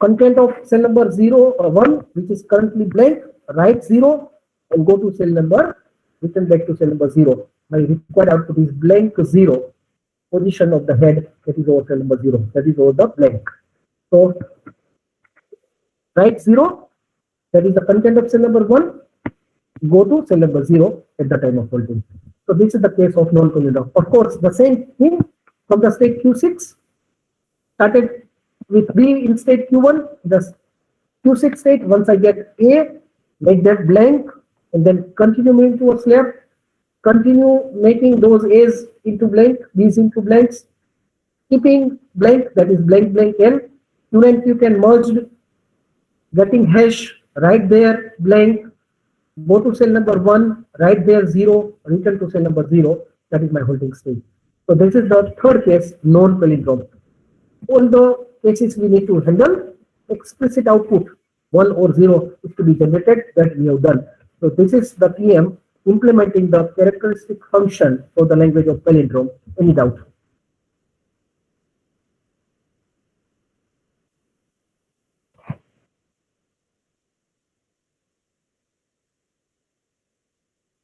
content of cell number 1, which is currently blank, write 0 and go to cell number, return back to cell number 0. My required output is blank 0. Position of the head, that is over cell number 0, that is over the blank. So write 0, that is the content of cell number 1, go to cell number 0 at the time of holding. So this is the case of non-palindrome. Of course, the same thing from the state Q6, started with B in state Q1, the Q6 state, once I get A, make that blank, and then continue moving towards left, continue making those A's into blank, B's into blanks, keeping blank, that is blank blank L, Q9 Q10 merged, getting hash right there, blank, go to cell number 1, write there 0, return to cell number 0, that is my holding state. So this is the third case, known palindrome. All the cases we need to handle, explicit output 1 or 0 is to be generated, that we have done. So this is the PM implementing the characteristic function for the language of palindrome. Any doubt?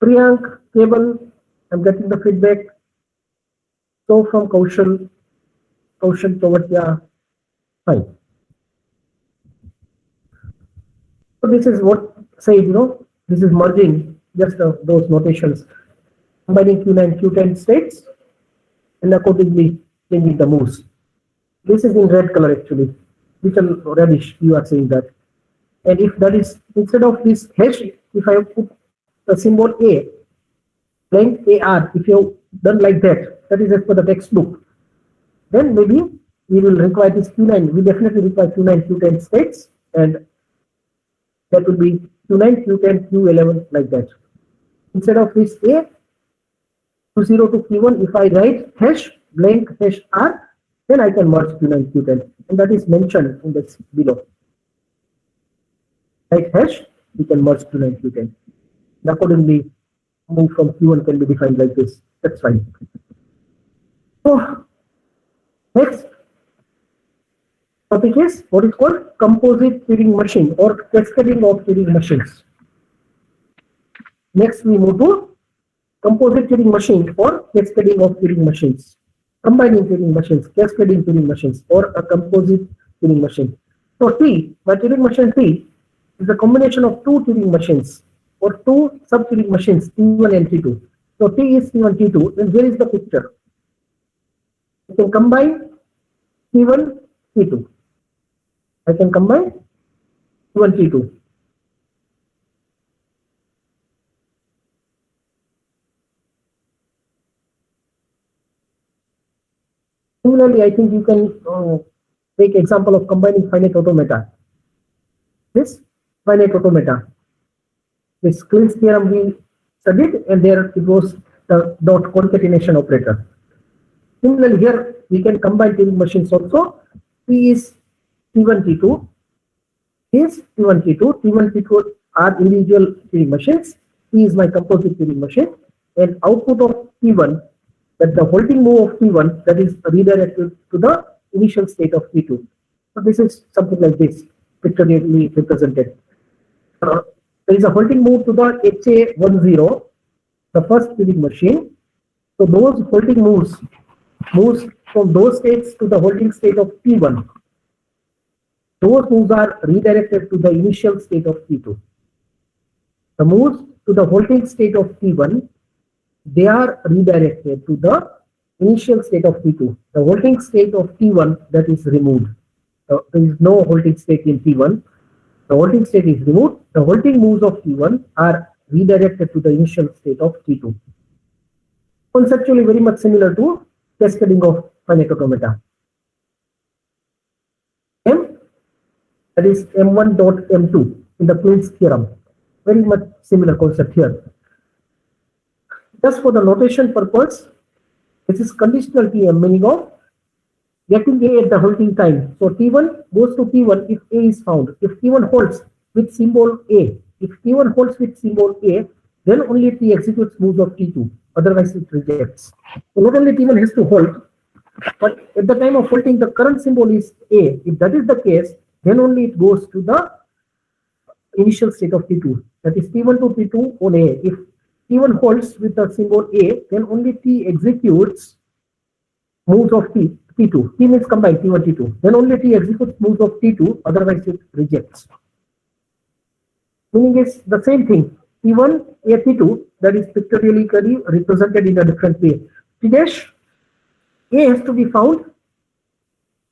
Priyank, Cable, I'm getting the feedback. So from Kaushal Tovatya, fine. So this is what said, this is merging just those notations, combining Q9, Q10 states and accordingly changing the moves. This is in red color actually, little reddish, you are saying that. And if that is, instead of this hash, if I put the symbol A, blank AR, if you have done like that, that is as per the textbook, then maybe we will require this Q9, we definitely require Q9, Q10 states, and that will be Q9, Q10, Q11 like that. Instead of this A, Q0 to Q1, if I write hash, blank hash R, then I can merge Q9, Q10, and that is mentioned in this below. Like hash, we can merge Q9, Q10. And accordingly, move from Q1 can be defined like this. That's fine. So, next topic is what is called composite Turing machine or cascading of Turing machines. Next, we move to composite Turing machine or cascading of Turing machines, combining Turing machines, cascading Turing machines, or a composite Turing machine. So, T, my Turing machine T is a combination of two Turing machines or two sub-Turing machines, T1 and T2. So T is T1, T2, and here is the picture. I can combine T1, T2. I can combine T1, T2. Similarly, I think you can take example of combining finite automata. This finite automata. This Klein's theorem we studied, and there it was the dot concatenation operator. Similarly, here we can combine Turing machines also. T is T1, T2. Is T1, T2. T1, T2 are individual Turing machines. T is my composite Turing machine, and output of T1, that the halting move of T1, that is redirected to the initial state of T2. So this is something like this, pictorially represented. There is a halting move to the HA10, the first Turing machine. So those halting moves from those states to the halting state of T1. Those moves are redirected to the initial state of T2. The moves to the halting state of T1, they are redirected to the initial state of T2. The halting state of T1, that is removed. There is no halting state in T1. The halting state is removed. The halting moves of T1 are redirected to the initial state of T2. Conceptually very much similar to cascading of finite automata. M, that is M1 dot M2 in the Klein's theorem. Very much similar concept here. Just for the notation purpose, this is conditional TM, meaning of getting A at the halting time. So T1 goes to T1 if A is found. If T1 holds with symbol A, if T1 holds with symbol A, then only T executes moves of T2. Otherwise, it rejects. So not only T1 has to hold, but at the time of halting, the current symbol is A. If that is the case, then only it goes to the initial state of T2. That is T1 to T2 on A. If T1 holds with the symbol A, then only T executes moves of T2. T means combined T1, T2. Then only T executes moves of T2, otherwise it rejects. Meaning is the same thing. T1, A, T2, that is pictorially represented in a different way. T dash, A has to be found.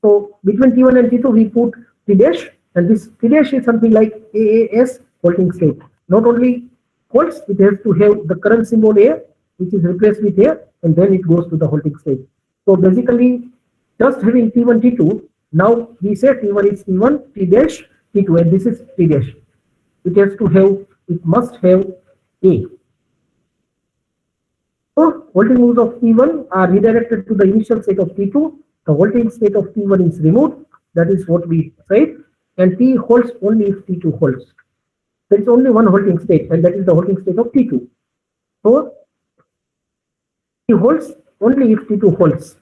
So between T1 and T2, we put T dash, and this T dash is something like AAS halting state. Not only holds, it has to have the current symbol A, which is replaced with A, and then it goes to the halting state. So basically, just having T1, T2, now we say T1 is T1, T dash, T2, and this is T dash. It has to have it must have A. So voltage moves of T1 are redirected to the initial state of T2. The voltage state of T1 is removed. That is what we said. And T holds only if T2 holds. There is only one holding state, and that is the holding state of T2. So T holds only if T2 holds.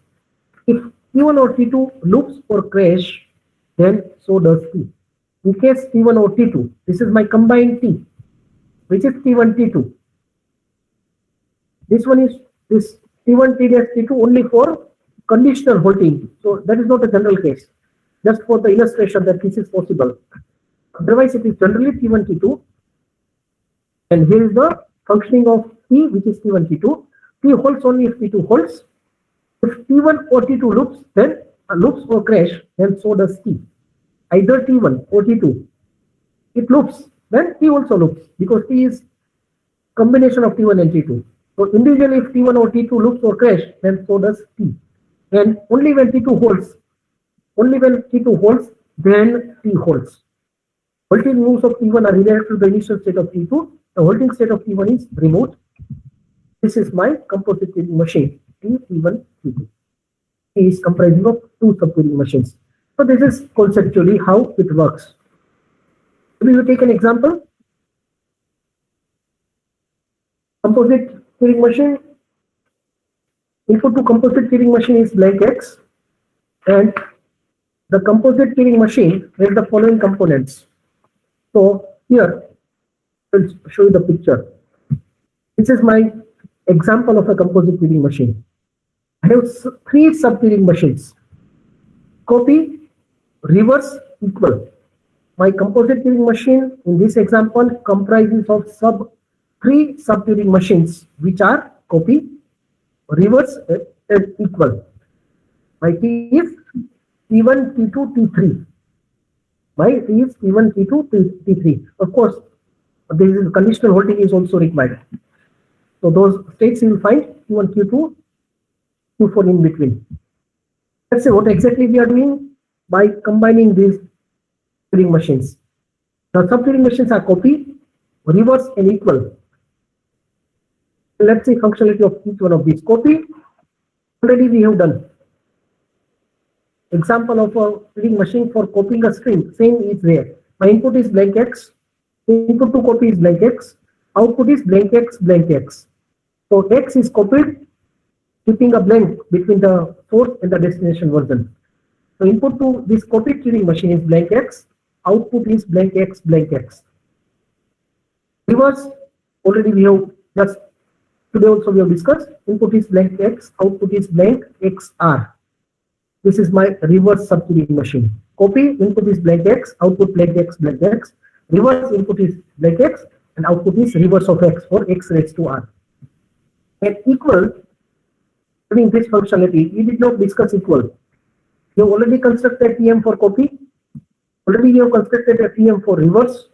If T1 or T2 loops or crash, then so does T. In case T1 or T2, this is my combined T, which is T1, T2. This one is this T1, T-T2 only for conditional holding. So that is not a general case. Just for the illustration that this is possible. Otherwise, it is generally T1, T2. And here is the functioning of T, which is T1, T2. T holds only if T2 holds. If T1 or T2 loops, then loops or crash, then so does T. Either T1 or T2. It loops, then T also loops, because T is combination of T1 and T2. So individually, if T1 or T2 loops or crash, then so does T. And only when T2 holds, then T holds. Voltage moves of T1 are redirected to the initial state of T2. The holding state of T1 is removed. This is my composite Turing machine, T1, T2. T is comprising of two sub-Turing machines. So this is conceptually how it works. We will take an example. Composite Turing machine. Input to composite Turing machine is blank X, and the composite Turing machine has the following components. So here, I'll show you the picture. This is my example of a composite Turing machine. I have three sub-Turing machines: copy, reverse, equal. My composite Turing machine in this example comprises of three sub-Turing machines, which are copy, reverse, and equal. My T is T1, T2, T3. My T is T1, T2, T3. Of course, this is conditional holding is also required. So those states you will find Q1, Q2, Q4 in between. Let's say what exactly we are doing by combining these Turing machines. The sub-Turing machines are copy, reverse, and equal. Let's see functionality of each one of these. Copy, already we have done. Example of a Turing machine for copying a string, same is there. My input is blank X, input to copy is blank X, output is blank X, blank X. So X is copied, keeping a blank between the source and the destination version. So input to this copied Turing machine is blank X, output is blank X, blank X. Reverse, already we have just today also we have discussed. Input is blank X, output is blank XR. This is my reverse sub-Turing machine. Copy, input is blank X, output blank X, blank X. Reverse, input is blank X, and output is reverse of X for X raised to R. And equal, having this functionality, we did not discuss equal. We have already constructed TM for copy. Already we have constructed a TM for reverse.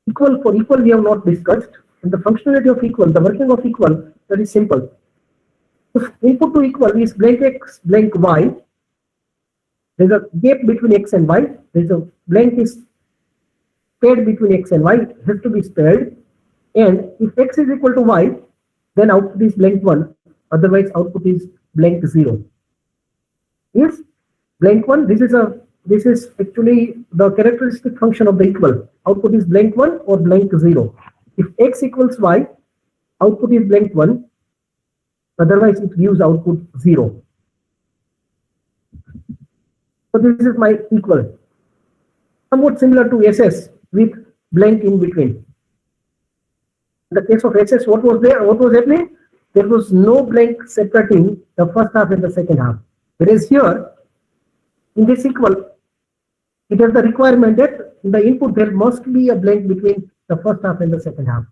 Equal, for equal we have not discussed. And the functionality of equal, the working of equal, that is simple. If input to equal is blank X, blank Y, there is a gap between X and Y. There is a blank is paired between X and Y, it has to be spared. And if X is equal to Y, then output is blank 1, otherwise output is blank 0. Yes, blank 1, this is actually the characteristic function of the equal. Output is blank 1 or blank 0. If X equals Y, output is blank 1, otherwise it gives output 0. So this is my equal. Somewhat similar to SS with blank in between. In the case of SS, what was there? What was happening? There was no blank separating the first half and the second half. Whereas here, in this equal, it has the requirement that in the input there must be a blank between the first half and the second half.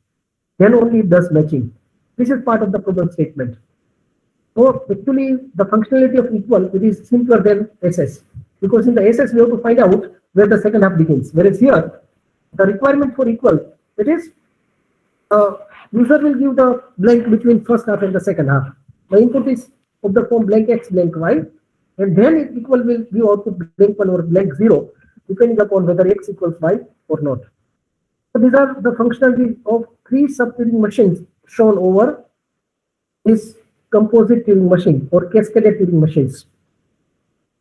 Then only it does matching. This is part of the problem statement. So actually, the functionality of equal, it is simpler than SS. Because in the SS, we have to find out where the second half begins. Whereas here, the requirement for equal, it is user will give the blank between first half and the second half. The input is of the form blank X, blank Y, and then equal will give output blank 1 or blank 0, depending upon whether X equals Y or not. So these are the functionalities of 3 sub-Turing machines shown over this composite Turing machine or cascaded Turing machines.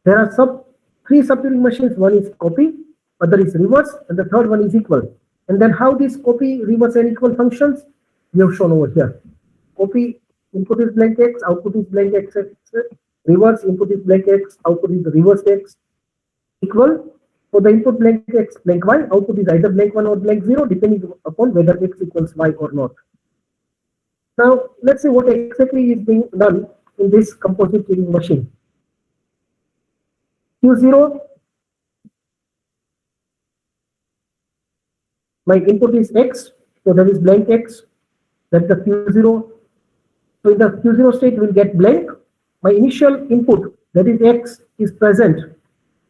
There are 3 sub-Turing machines. One is copy, other is reverse, and the third one is equal. And then how this copy, reverse, and equal functions we have shown over here. Copy input is blank x, output is blank x, reverse input is blank x, output is reverse x. Equal, for the input blank x, blank y, output is either blank 1 or blank 0, depending upon whether x equals y or not. Now, let's see what exactly is being done in this composite Turing machine. Q0, my input is x, so that is blank x, that's the Q0. So in the Q0 state, we'll get blank. My initial input, that is x, is present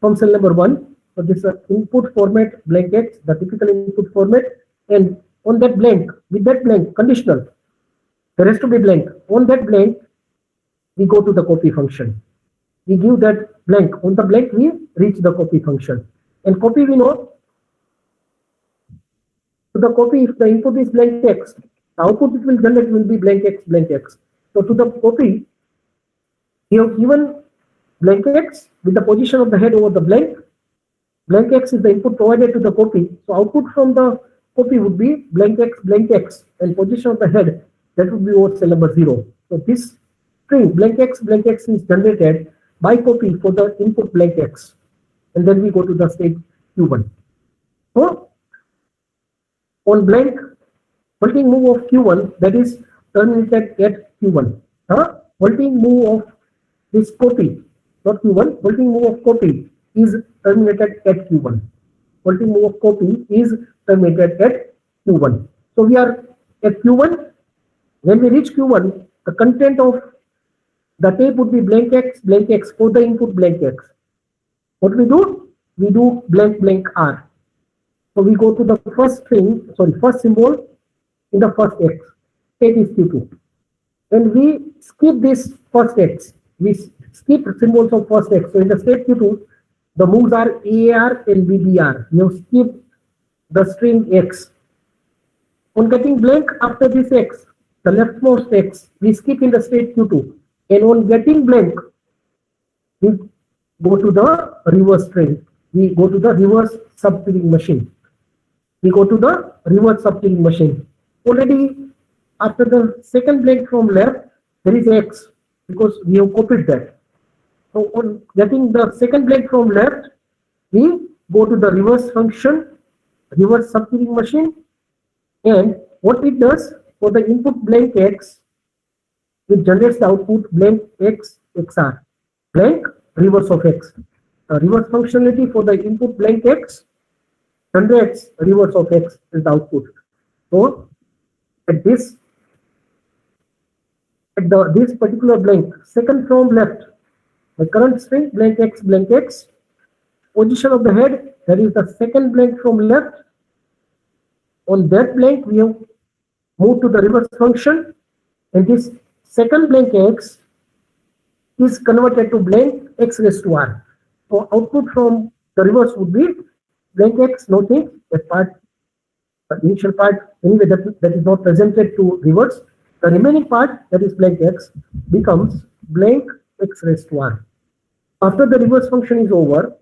from cell number 1. So this is input format blank x, the typical input format. And on that blank, with that blank, conditional, there has to be blank. On that blank, we go to the copy function. We give that blank. On the blank, we reach the copy function. And copy, we know. To the copy, if the input is blank x, the output it will generate will be blank x, blank x. So to the copy, we have given blank x with the position of the head over the blank. Blank x is the input provided to the copy. So output from the copy would be blank x, and position of the head, that would be over cell number 0. So this string blank x is generated by copy for the input blank x. And then we go to the state Q1. So on blank, halting move of Q1, that is terminated at Q1. Halting move of this copy, not Q1, halting move of copy is terminated at Q1. Halting move of copy is terminated at Q1. So we are at Q1. When we reach Q1, the content of the tape would be blank x for the input blank x. What we do? We do blank blank r. So we go to the first symbol in the first x. State is Q2. And we skip this first x. We skip symbols of first x. So in the state Q2, the moves are AR and BBR. We have skipped the string x. On getting blank after this x, the leftmost x, we skip in the state Q2. And on getting blank, we go to the reverse string. We go to the reverse sub-Turing machine. Already after the second blank from left, there is x because we have copied that. So on getting the second blank from left, we go to the reverse function, reverse sub-Turing machine, and what it does for the input blank x, it generates the output blank x xr, blank reverse of x. Reverse functionality for the input blank x generates reverse of x is the output. So at this particular blank, second from left, the current string blank x, position of the head, that is the second blank from left. On that blank, we have moved to the reverse function, and this second blank x is converted to blank x raised to r. So output from the reverse would be blank x, nothing, that part, the initial part, anyway, that is not presented to reverse. The remaining part, that is blank x, becomes blank x raised to r. After the reverse function is over,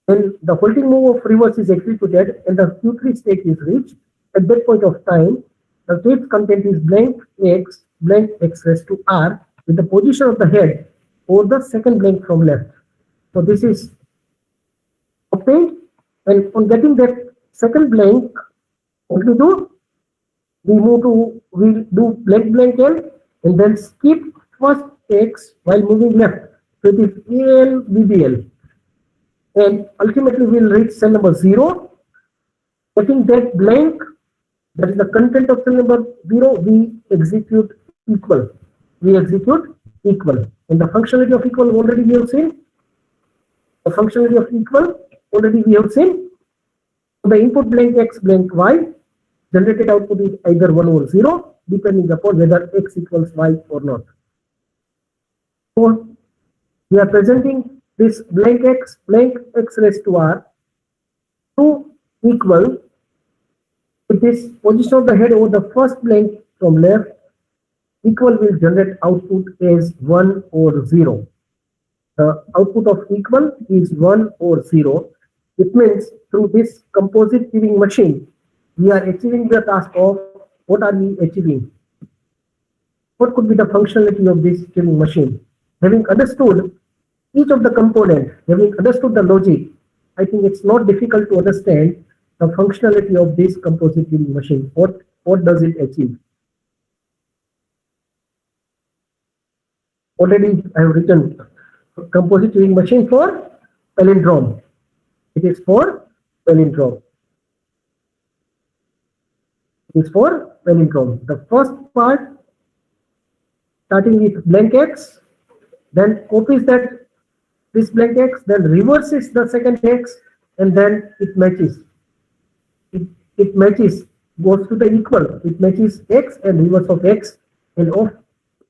then the halting move of reverse is executed and the Q3 state is reached. At that point of time, the tape content is blank x raised to r with the position of the head over the second blank from left. So this is obtained, and on getting that second blank, what we do? We do blank L and then skip first x while moving left. So it is AL BBL. And ultimately we'll reach cell number 0. Getting that blank, that is the content of cell number 0, we execute equal. And the functionality of equal already we have seen. The input blank x, blank y, generated output is either 1 or 0, depending upon whether x equals y or not. So we are presenting this blank x raised to r to equal If this position of the head over the first blank from left, equal will generate output as 1 or 0. The output of equal is 1 or 0. It means through this composite Turing machine, we are achieving the task of what are we achieving? What could be the functionality of this Turing machine? Having understood each of the components, having understood the logic, I think it's not difficult to understand the functionality of this composite Turing machine. What does it achieve? Already I have written composite Turing machine for palindrome. It is for palindrome. It is for palindrome. The first part, starting with blank X, then copies that this blank X, then reverses the second X, and then it matches. It matches, goes to the equal. It matches X and reverse of X, and of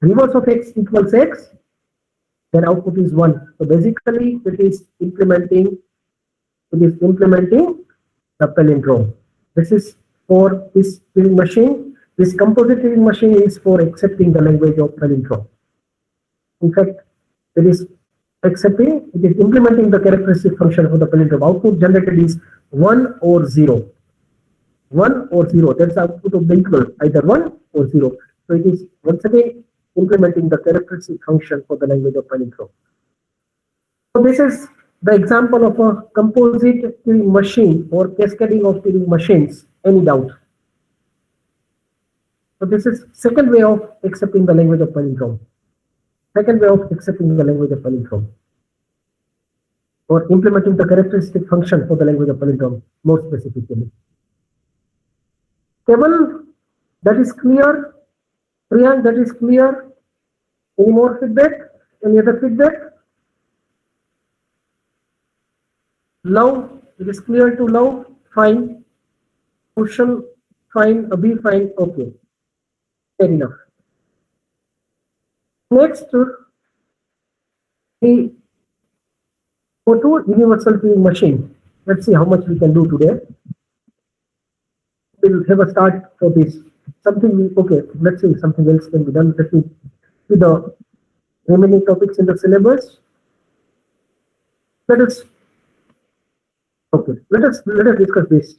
reverse of X equals X, then output is 1. So basically it is implementing the palindrome. This is for this Turing machine. This composite Turing machine is for accepting the language of palindrome. In fact, it is implementing the characteristic function for the palindrome. Output generated is 1 or 0. 1 or 0. That's the output of the equal, either 1 or 0. So it is once again implementing the characteristic function for the language of palindrome. So this is the example of a composite Turing machine or cascading of Turing machines. Any doubt? So this is second way of accepting the language of palindrome. Second way of accepting the language of palindrome, or implementing the characteristic function for the language of palindrome more specifically. Table, that is clear. Priyank, that is clear. Any more feedback? Any other feedback? Love, it is clear to love. Fine. Kushal, fine. Abhi, fine. Okay. Fair enough. Next, we go to universal Turing machine. Let's see how much we can do today. We'll have a start for this. Okay, let's see, something else can be done. Let me see the remaining topics in the syllabus. Let us discuss this.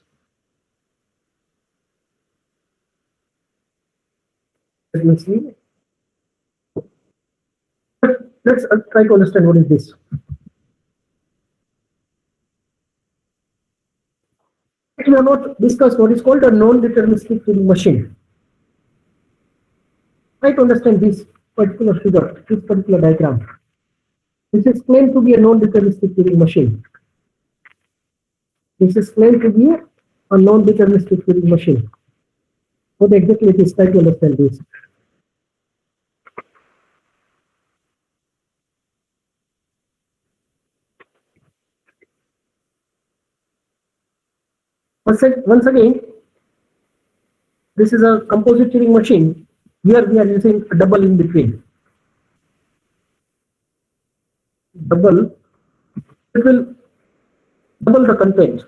Let me see. Let's try to understand what is this. We have not discussed what is called a non-deterministic Turing machine. Try to understand this particular figure, this particular diagram. This is claimed to be a non-deterministic Turing machine. This is claimed to be a non-deterministic Turing machine. What exactly it is? Try to understand this. Once again, this is a composite Turing machine. Here we are using a double in between. Double, it will double the content.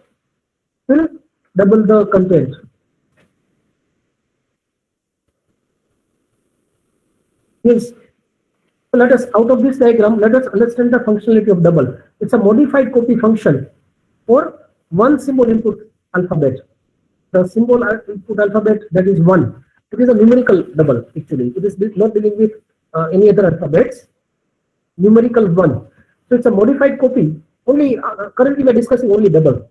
Will double the content. Yes. So let us, out of this diagram, let us understand the functionality of double. It's a modified copy function for one symbol input alphabet. The symbol input alphabet, that is 1. It is a numerical double actually. It is not dealing with any other alphabets. Numerical 1. So it's a modified copy. Only currently we are discussing only double.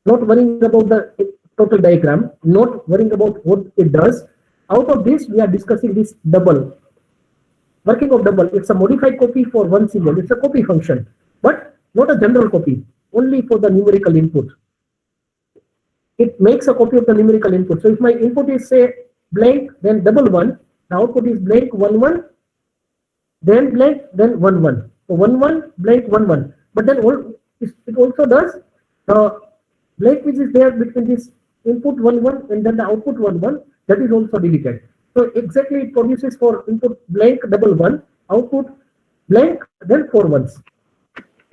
Not worrying about the total diagram. Not worrying about what it does. Out of this we are discussing this double. Working of double. It's a modified copy for one symbol. It's a copy function, but not a general copy. Only for the numerical input. It makes a copy of the numerical input. So if my input is say blank, then double 1, the output is blank 1 1, then blank, then 1 1. So 1 1, blank 1 1. But then it also does the blank which is there between this input 1 1 and then the output 1 1, that is also deleted. So exactly it produces for input blank double 1, output blank, then 4 1s.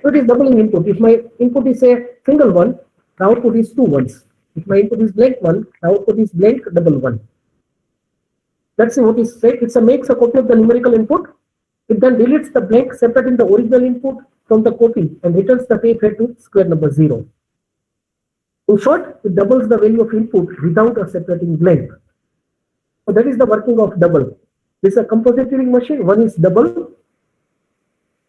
So it is doubling input. If my input is a single 1, the output is 2 1s. If my input is blank 1, the output is blank double 1. That's what is said. It makes a copy of the numerical input. It then deletes the blank separating the original input from the copy and returns the tape head to square number 0. In short, it doubles the value of input without a separating blank. So that is the working of double. This is a composite tuning machine. One is double.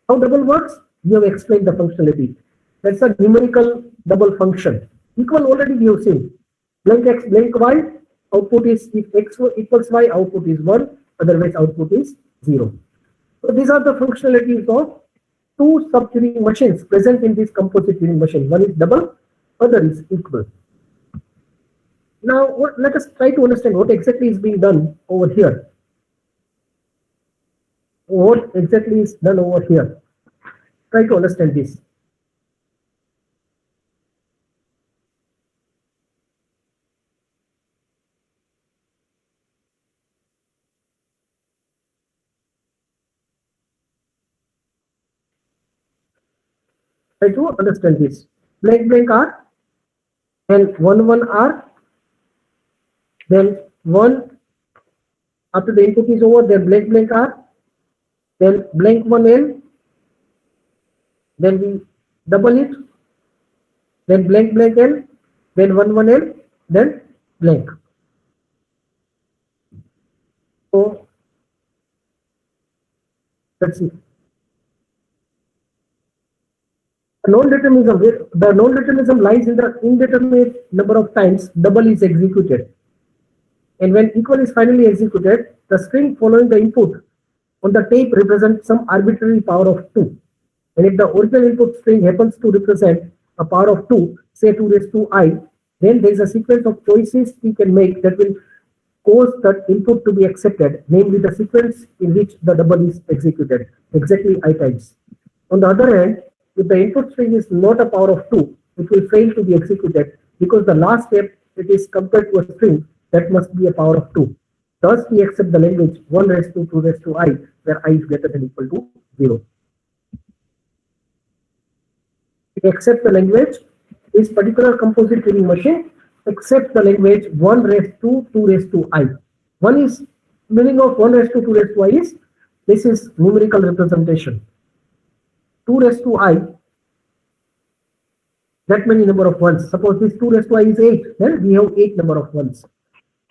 How double works? We have explained the functionality. That's a numerical double function. Equal already we have seen. Blank x, blank y. Output is, if x equals y, output is 1. Otherwise, output is 0. So these are the functionalities of two sub-tuning machines present in this composite tuning machine. One is double, other is equal. Now, let us try to understand what exactly is being done over here. What exactly is done over here? Try to understand this. Try to understand this. Blank blank R, then 1 1 R, then 1 after the input is over, then blank blank R, then blank 1 L, then we double it, then blank blank L, then 1 1 L, then blank. So that's it. The non-determinism lies in the indeterminate number of times double is executed. And when equal is finally executed, the string following the input on the tape represents some arbitrary power of 2. And if the original input string happens to represent a power of 2, say 2 raised to I, then there is a sequence of choices we can make that will cause the input to be accepted, namely the sequence in which the double is executed, exactly I times. On the other hand, if the input string is not a power of 2, it will fail to be executed because the last step it is compared to a string that must be a power of 2. Thus, we accept the language 1 raised to 2 raised to I, where I is greater than or equal to 0. We accept the language, this particular composite tuning machine accepts the language 1 raised to 2 raised to I. One is, meaning of 1 raised to 2 raised to I is, this is numerical representation. 2 raised to I, that many number of ones. Suppose this 2 raised to I is 8, then we have 8 number of ones.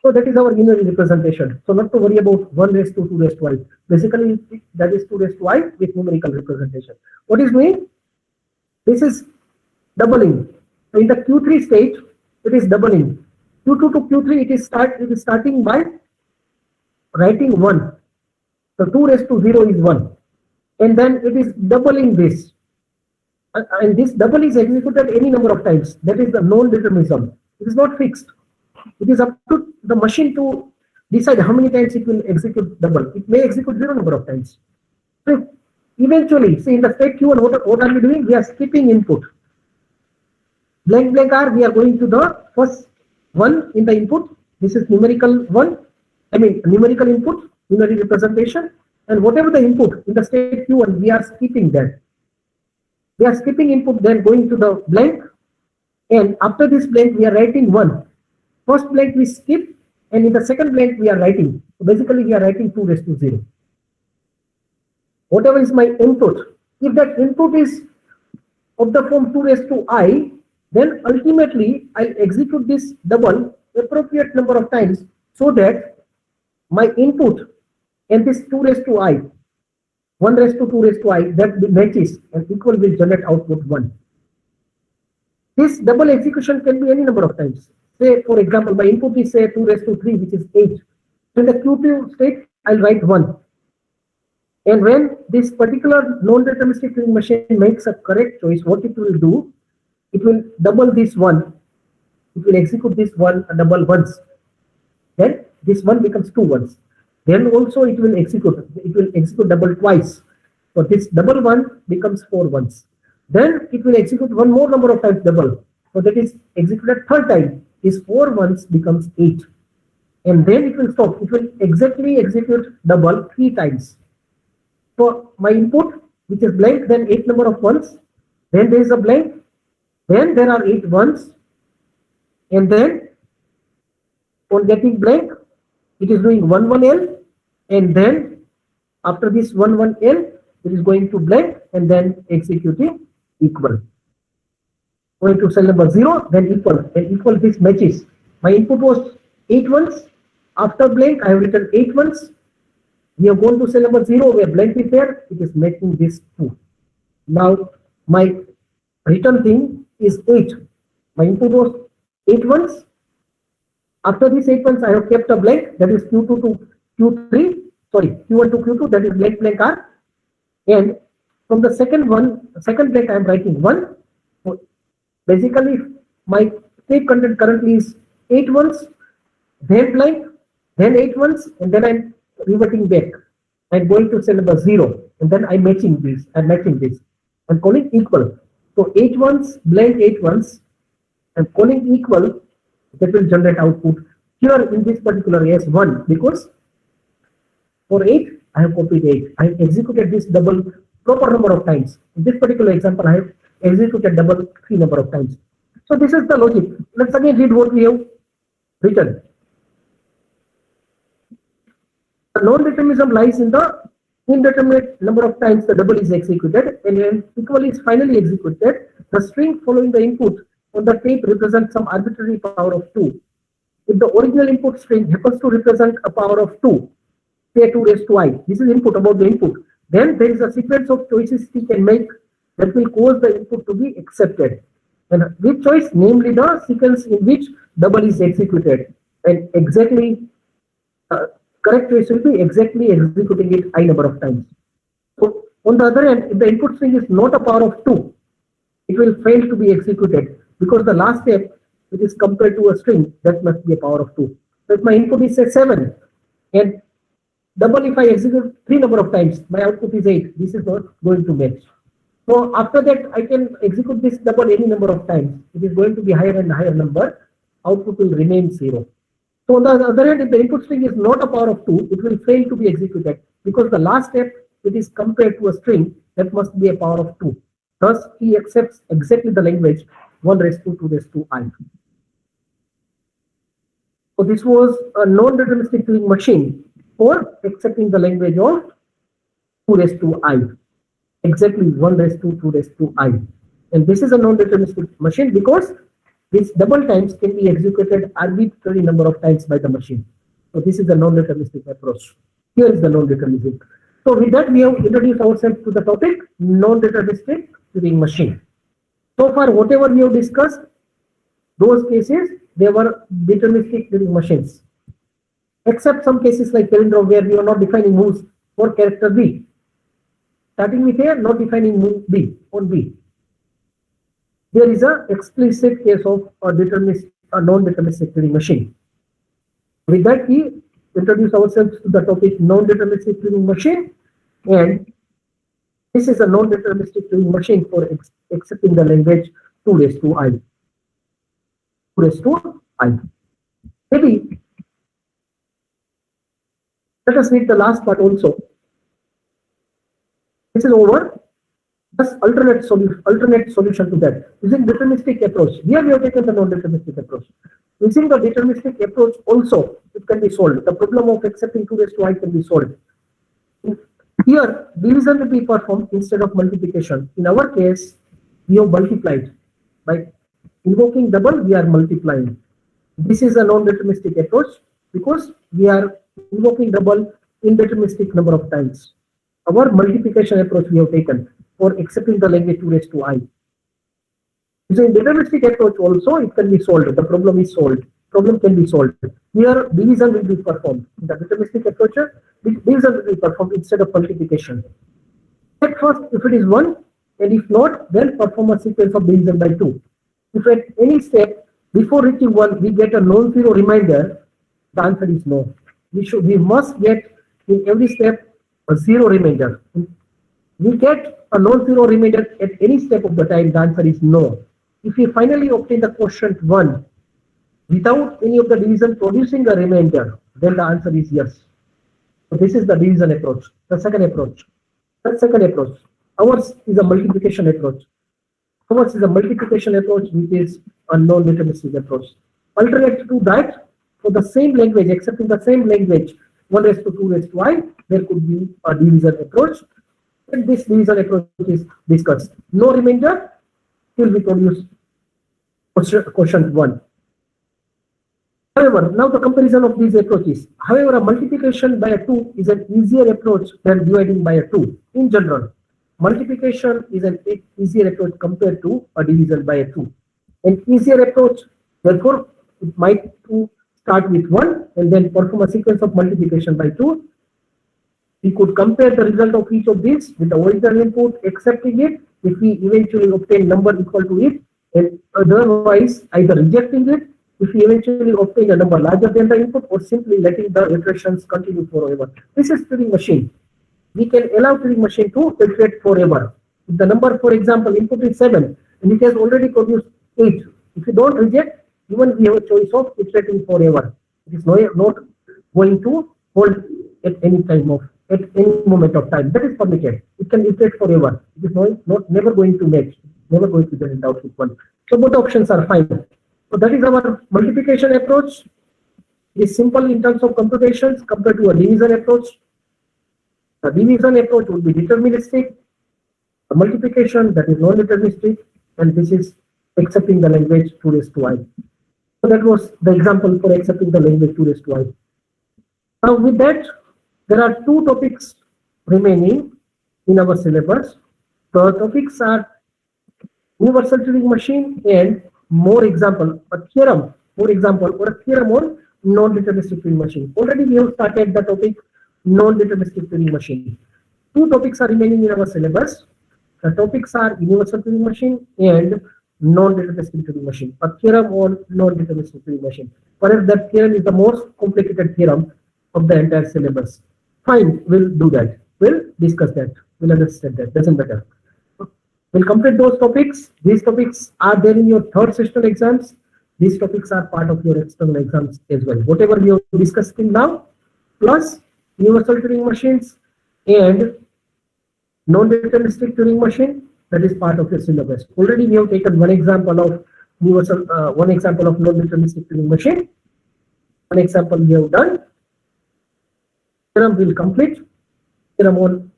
So that is our unary representation. So not to worry about 1 raised to 2 raised to I. Basically, that is 2 raised to I with numerical representation. What is doing? This is doubling. So in the Q3 stage, it is doubling. Q2 to Q3, it is starting by writing 1. So 2 raised to 0 is 1. And then it is doubling this. And this double is executed any number of times. That is the non-determinism. It is not fixed. It is up to the machine to decide how many times it will execute double. It may execute 0 number of times. So eventually, see in the state Q1, what are we doing? We are skipping input. Blank blank R, we are going to the first one in the input. This is numerical one. Numerical input, unary representation. And whatever the input in the state Q1, we are skipping that. We are skipping input, then going to the blank. And after this blank, we are writing 1. First blank we skip, and in the second blank we are writing. So basically, we are writing 2 raised to 0. Whatever is my input, if that input is of the form 2 raised to I, then ultimately I'll execute this double appropriate number of times so that my input and this 2 raised to I, 1 raised to 2 raised to I, that matches and equal will generate output 1. This double execution can be any number of times. Say, for example, my input is say 2 raised to 3, which is 8. In the Q2 state, I'll write 1. And when this particular non-deterministic tuning machine makes a correct choice, what it will do, it will double this 1. It will execute this 1 double once. Then this 1 becomes 2 ones. Then also it will execute double twice. So this double 1 becomes 4 ones. Then it will execute one more number of times double. So that is executed third time. This 4 ones becomes 8. And then it will stop. It will exactly execute double 3 times. So my input, which is blank, then 8 number of ones. Then there is a blank. Then there are 8 ones. and then on getting blank, it is doing 1 1L, and then after this 1 1L, it is going to blank and then executing equal. Going to cell number 0, then equal, and equal this matches. My input was 8 ones. After blank, I have written 8 ones. We have gone to cell number 0 where blank is there. It is making this 2. Now my return thing is 8. My input was 8 ones. After this 8 ones, I have kept a blank, that is Q2 to Q3. Sorry, Q1 to Q2, that is blank blank R. And from the second blank, I am writing 1. So basically, my state content currently is 8 ones, then blank, then 8 ones, and then I'm reverting back. I'm going to cell number 0, and then I'm matching this. I'm calling equal. So 8 ones, blank 8 ones, I'm calling equal. That will generate output here in this particular case 1, because for 8 I have copied 8. I have executed this double proper number of times. In this particular example, I have executed double 3 number of times. So this is the logic. Let's again read what we have written. The non-determinism lies in the indeterminate number of times the double is executed, and when equal is finally executed, the string following the input on the tape represents some arbitrary power of 2. If the original input string happens to represent a power of 2, say 2 raised to I, this is input about the input, then there is a sequence of choices T can make that will cause the input to be accepted. And which choice? Namely the sequence in which double is executed. And exactly correct choice will be exactly executing it I number of times. So on the other hand, if the input string is not a power of 2, it will fail to be executed, because the last step, which is compared to a string, that must be a power of 2. So if my input is say 7, and double if I execute 3 number of times, my output is 8. This is not going to match. So after that, I can execute this double any number of times. It is going to be higher and higher number. Output will remain 0. So on the other hand, if the input string is not a power of 2, it will fail to be executed, because the last step, it is compared to a string, that must be a power of 2. Thus, he accepts exactly the language 1 raised to 2 raised to I. So this was a non-deterministic Turing machine for accepting the language of 2 raised to I. Exactly 1 raised to 2 raised to I. And this is a non-deterministic machine because these double times can be executed arbitrary number of times by the machine. So this is the non-deterministic approach. Here is the non-deterministic. So with that, we have introduced ourselves to the topic non-deterministic Turing machine. So far, whatever we have discussed, those cases, they were deterministic Turing machines. Except some cases like palindrome where we are not defining moves for character B. Starting with A, not defining move B on B. There is an explicit case of a non-deterministic Turing machine. With that, we introduce ourselves to the topic non-deterministic Turing machine, and this is a non-deterministic Turing machine for accepting the language 2 raised to I. 2 raised to I. Maybe let us read the last part also. This is over. Thus, alternate solution to that. Using deterministic approach. Here we have taken the non-deterministic approach. Using the deterministic approach also, it can be solved. The problem of accepting 2 raised to I can be solved. Here, division will be performed instead of multiplication. In our case, we have multiplied. By invoking double, we are multiplying. This is a non-deterministic approach because we are invoking double indeterministic number of times. Our multiplication approach we have taken for accepting the language 2 raised to I. Using deterministic approach also, it can be solved. The problem is solved. Problem can be solved. Here, division will be performed. In the deterministic approach, division will be performed instead of multiplication. Check first if it is 1, and if not, then perform a sequence of division by 2. If at any step before reaching 1 we get a non-zero remainder, the answer is no. We must get in every step a 0 remainder. We get a non-zero remainder at any step of the time, the answer is no. If we finally obtain the quotient 1 without any of the division producing a remainder, then the answer is yes. So this is the division approach. The second approach. Ours is a multiplication approach. Which is a non-deterministic approach. alternate to that, for the same language, except in the same language, 1 raised to 2 raised to I, there could be a division approach. And this division approach is discussed. No remainder will be produced. Question 1. However, now the comparison of these approaches. However, a multiplication by a 2 is an easier approach than dividing by a 2. In general, multiplication is an easier approach compared to a division by a 2. An easier approach, therefore, it might start with 1 and then perform a sequence of multiplication by 2. We could compare the result of each of these with the original input, accepting it if we eventually obtain number equal to it, and otherwise either rejecting it if we eventually obtain a number larger than the input, or simply letting the iterations continue forever. This is Turing machine. We can allow Turing machine to iterate forever. If the number, for example, input is 7 and it has already produced 8, if you don't reject, even we have a choice of iterating forever. It is not going to hold at any moment of time. That is permitted. It can iterate forever. It is never going to match, never going to get in doubt with 1. So both options are fine. So that is our multiplication approach. It is simple in terms of computations compared to a division approach. The division approach would be deterministic. The multiplication, that is non-deterministic, and this is accepting the language 2 raised to I. So that was the example for accepting the language 2 raised to I. Now with that, there are 2 topics remaining in our syllabus. The topics are universal Turing machine and more example, a theorem, or a theorem on non-deterministic Turing machine. Already we have started the topic non-deterministic Turing machine. 2 topics are remaining in our syllabus. The topics are universal Turing machine and non-deterministic Turing machine. A theorem on non-deterministic Turing machine. Perhaps that theorem is the most complicated theorem of the entire syllabus. Fine, we'll do that. We'll discuss that. We'll understand that. Doesn't matter. We'll complete those topics. These topics are there in your 3rd sessional exams. These topics are part of your external exams as well. Whatever we have discussed till now, plus universal Turing machines and non-deterministic Turing machine, that is part of your syllabus. Already we have taken one example of non-deterministic Turing machine. One example we have done. Theorem will complete. Theorem on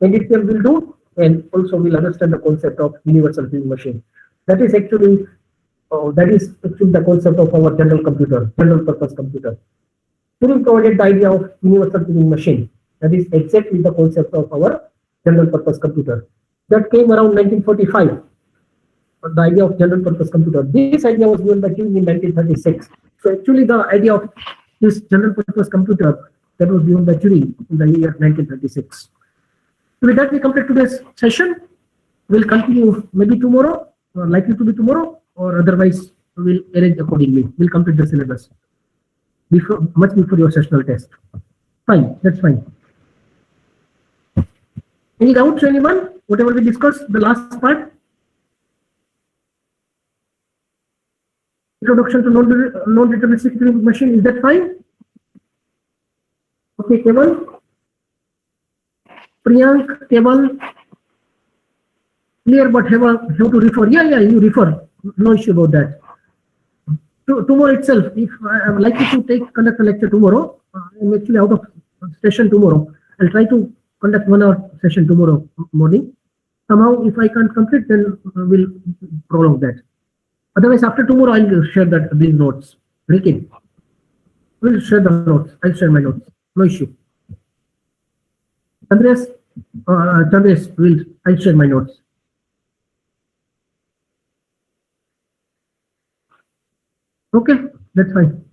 NDTM will do, and also we'll understand the concept of universal Turing machine. That is actually the concept of our general purpose computer. Turing provided the idea of universal Turing machine. That is exactly the concept of our general purpose computer. That came around 1945. The idea of general purpose computer. This idea was given by Turing in 1936. So actually the idea of this general purpose computer, that was given by Turing in the year 1936. So with that, we complete today's session. We'll continue maybe tomorrow, or likely to be tomorrow, or otherwise we'll arrange accordingly. We'll complete the syllabus much before your sessional test. Fine, that's fine. Any doubts, anyone? Whatever we discussed, the last part. Introduction to non-deterministic Turing machine, is that fine? Okay, Keval. Priyank, Keval. Clear, but have to refer. Yeah, you refer. No issue about that. Tomorrow itself, if I am likely to conduct a lecture tomorrow, I'm actually out of session tomorrow. I'll try to conduct 1 hour session tomorrow morning. Somehow, if I can't complete, then we'll prolong that. Otherwise, after tomorrow, I'll share these notes. Ricky, we'll share the notes. I'll share my notes. No issue. Andreas, I'll share my notes. Okay, that's fine.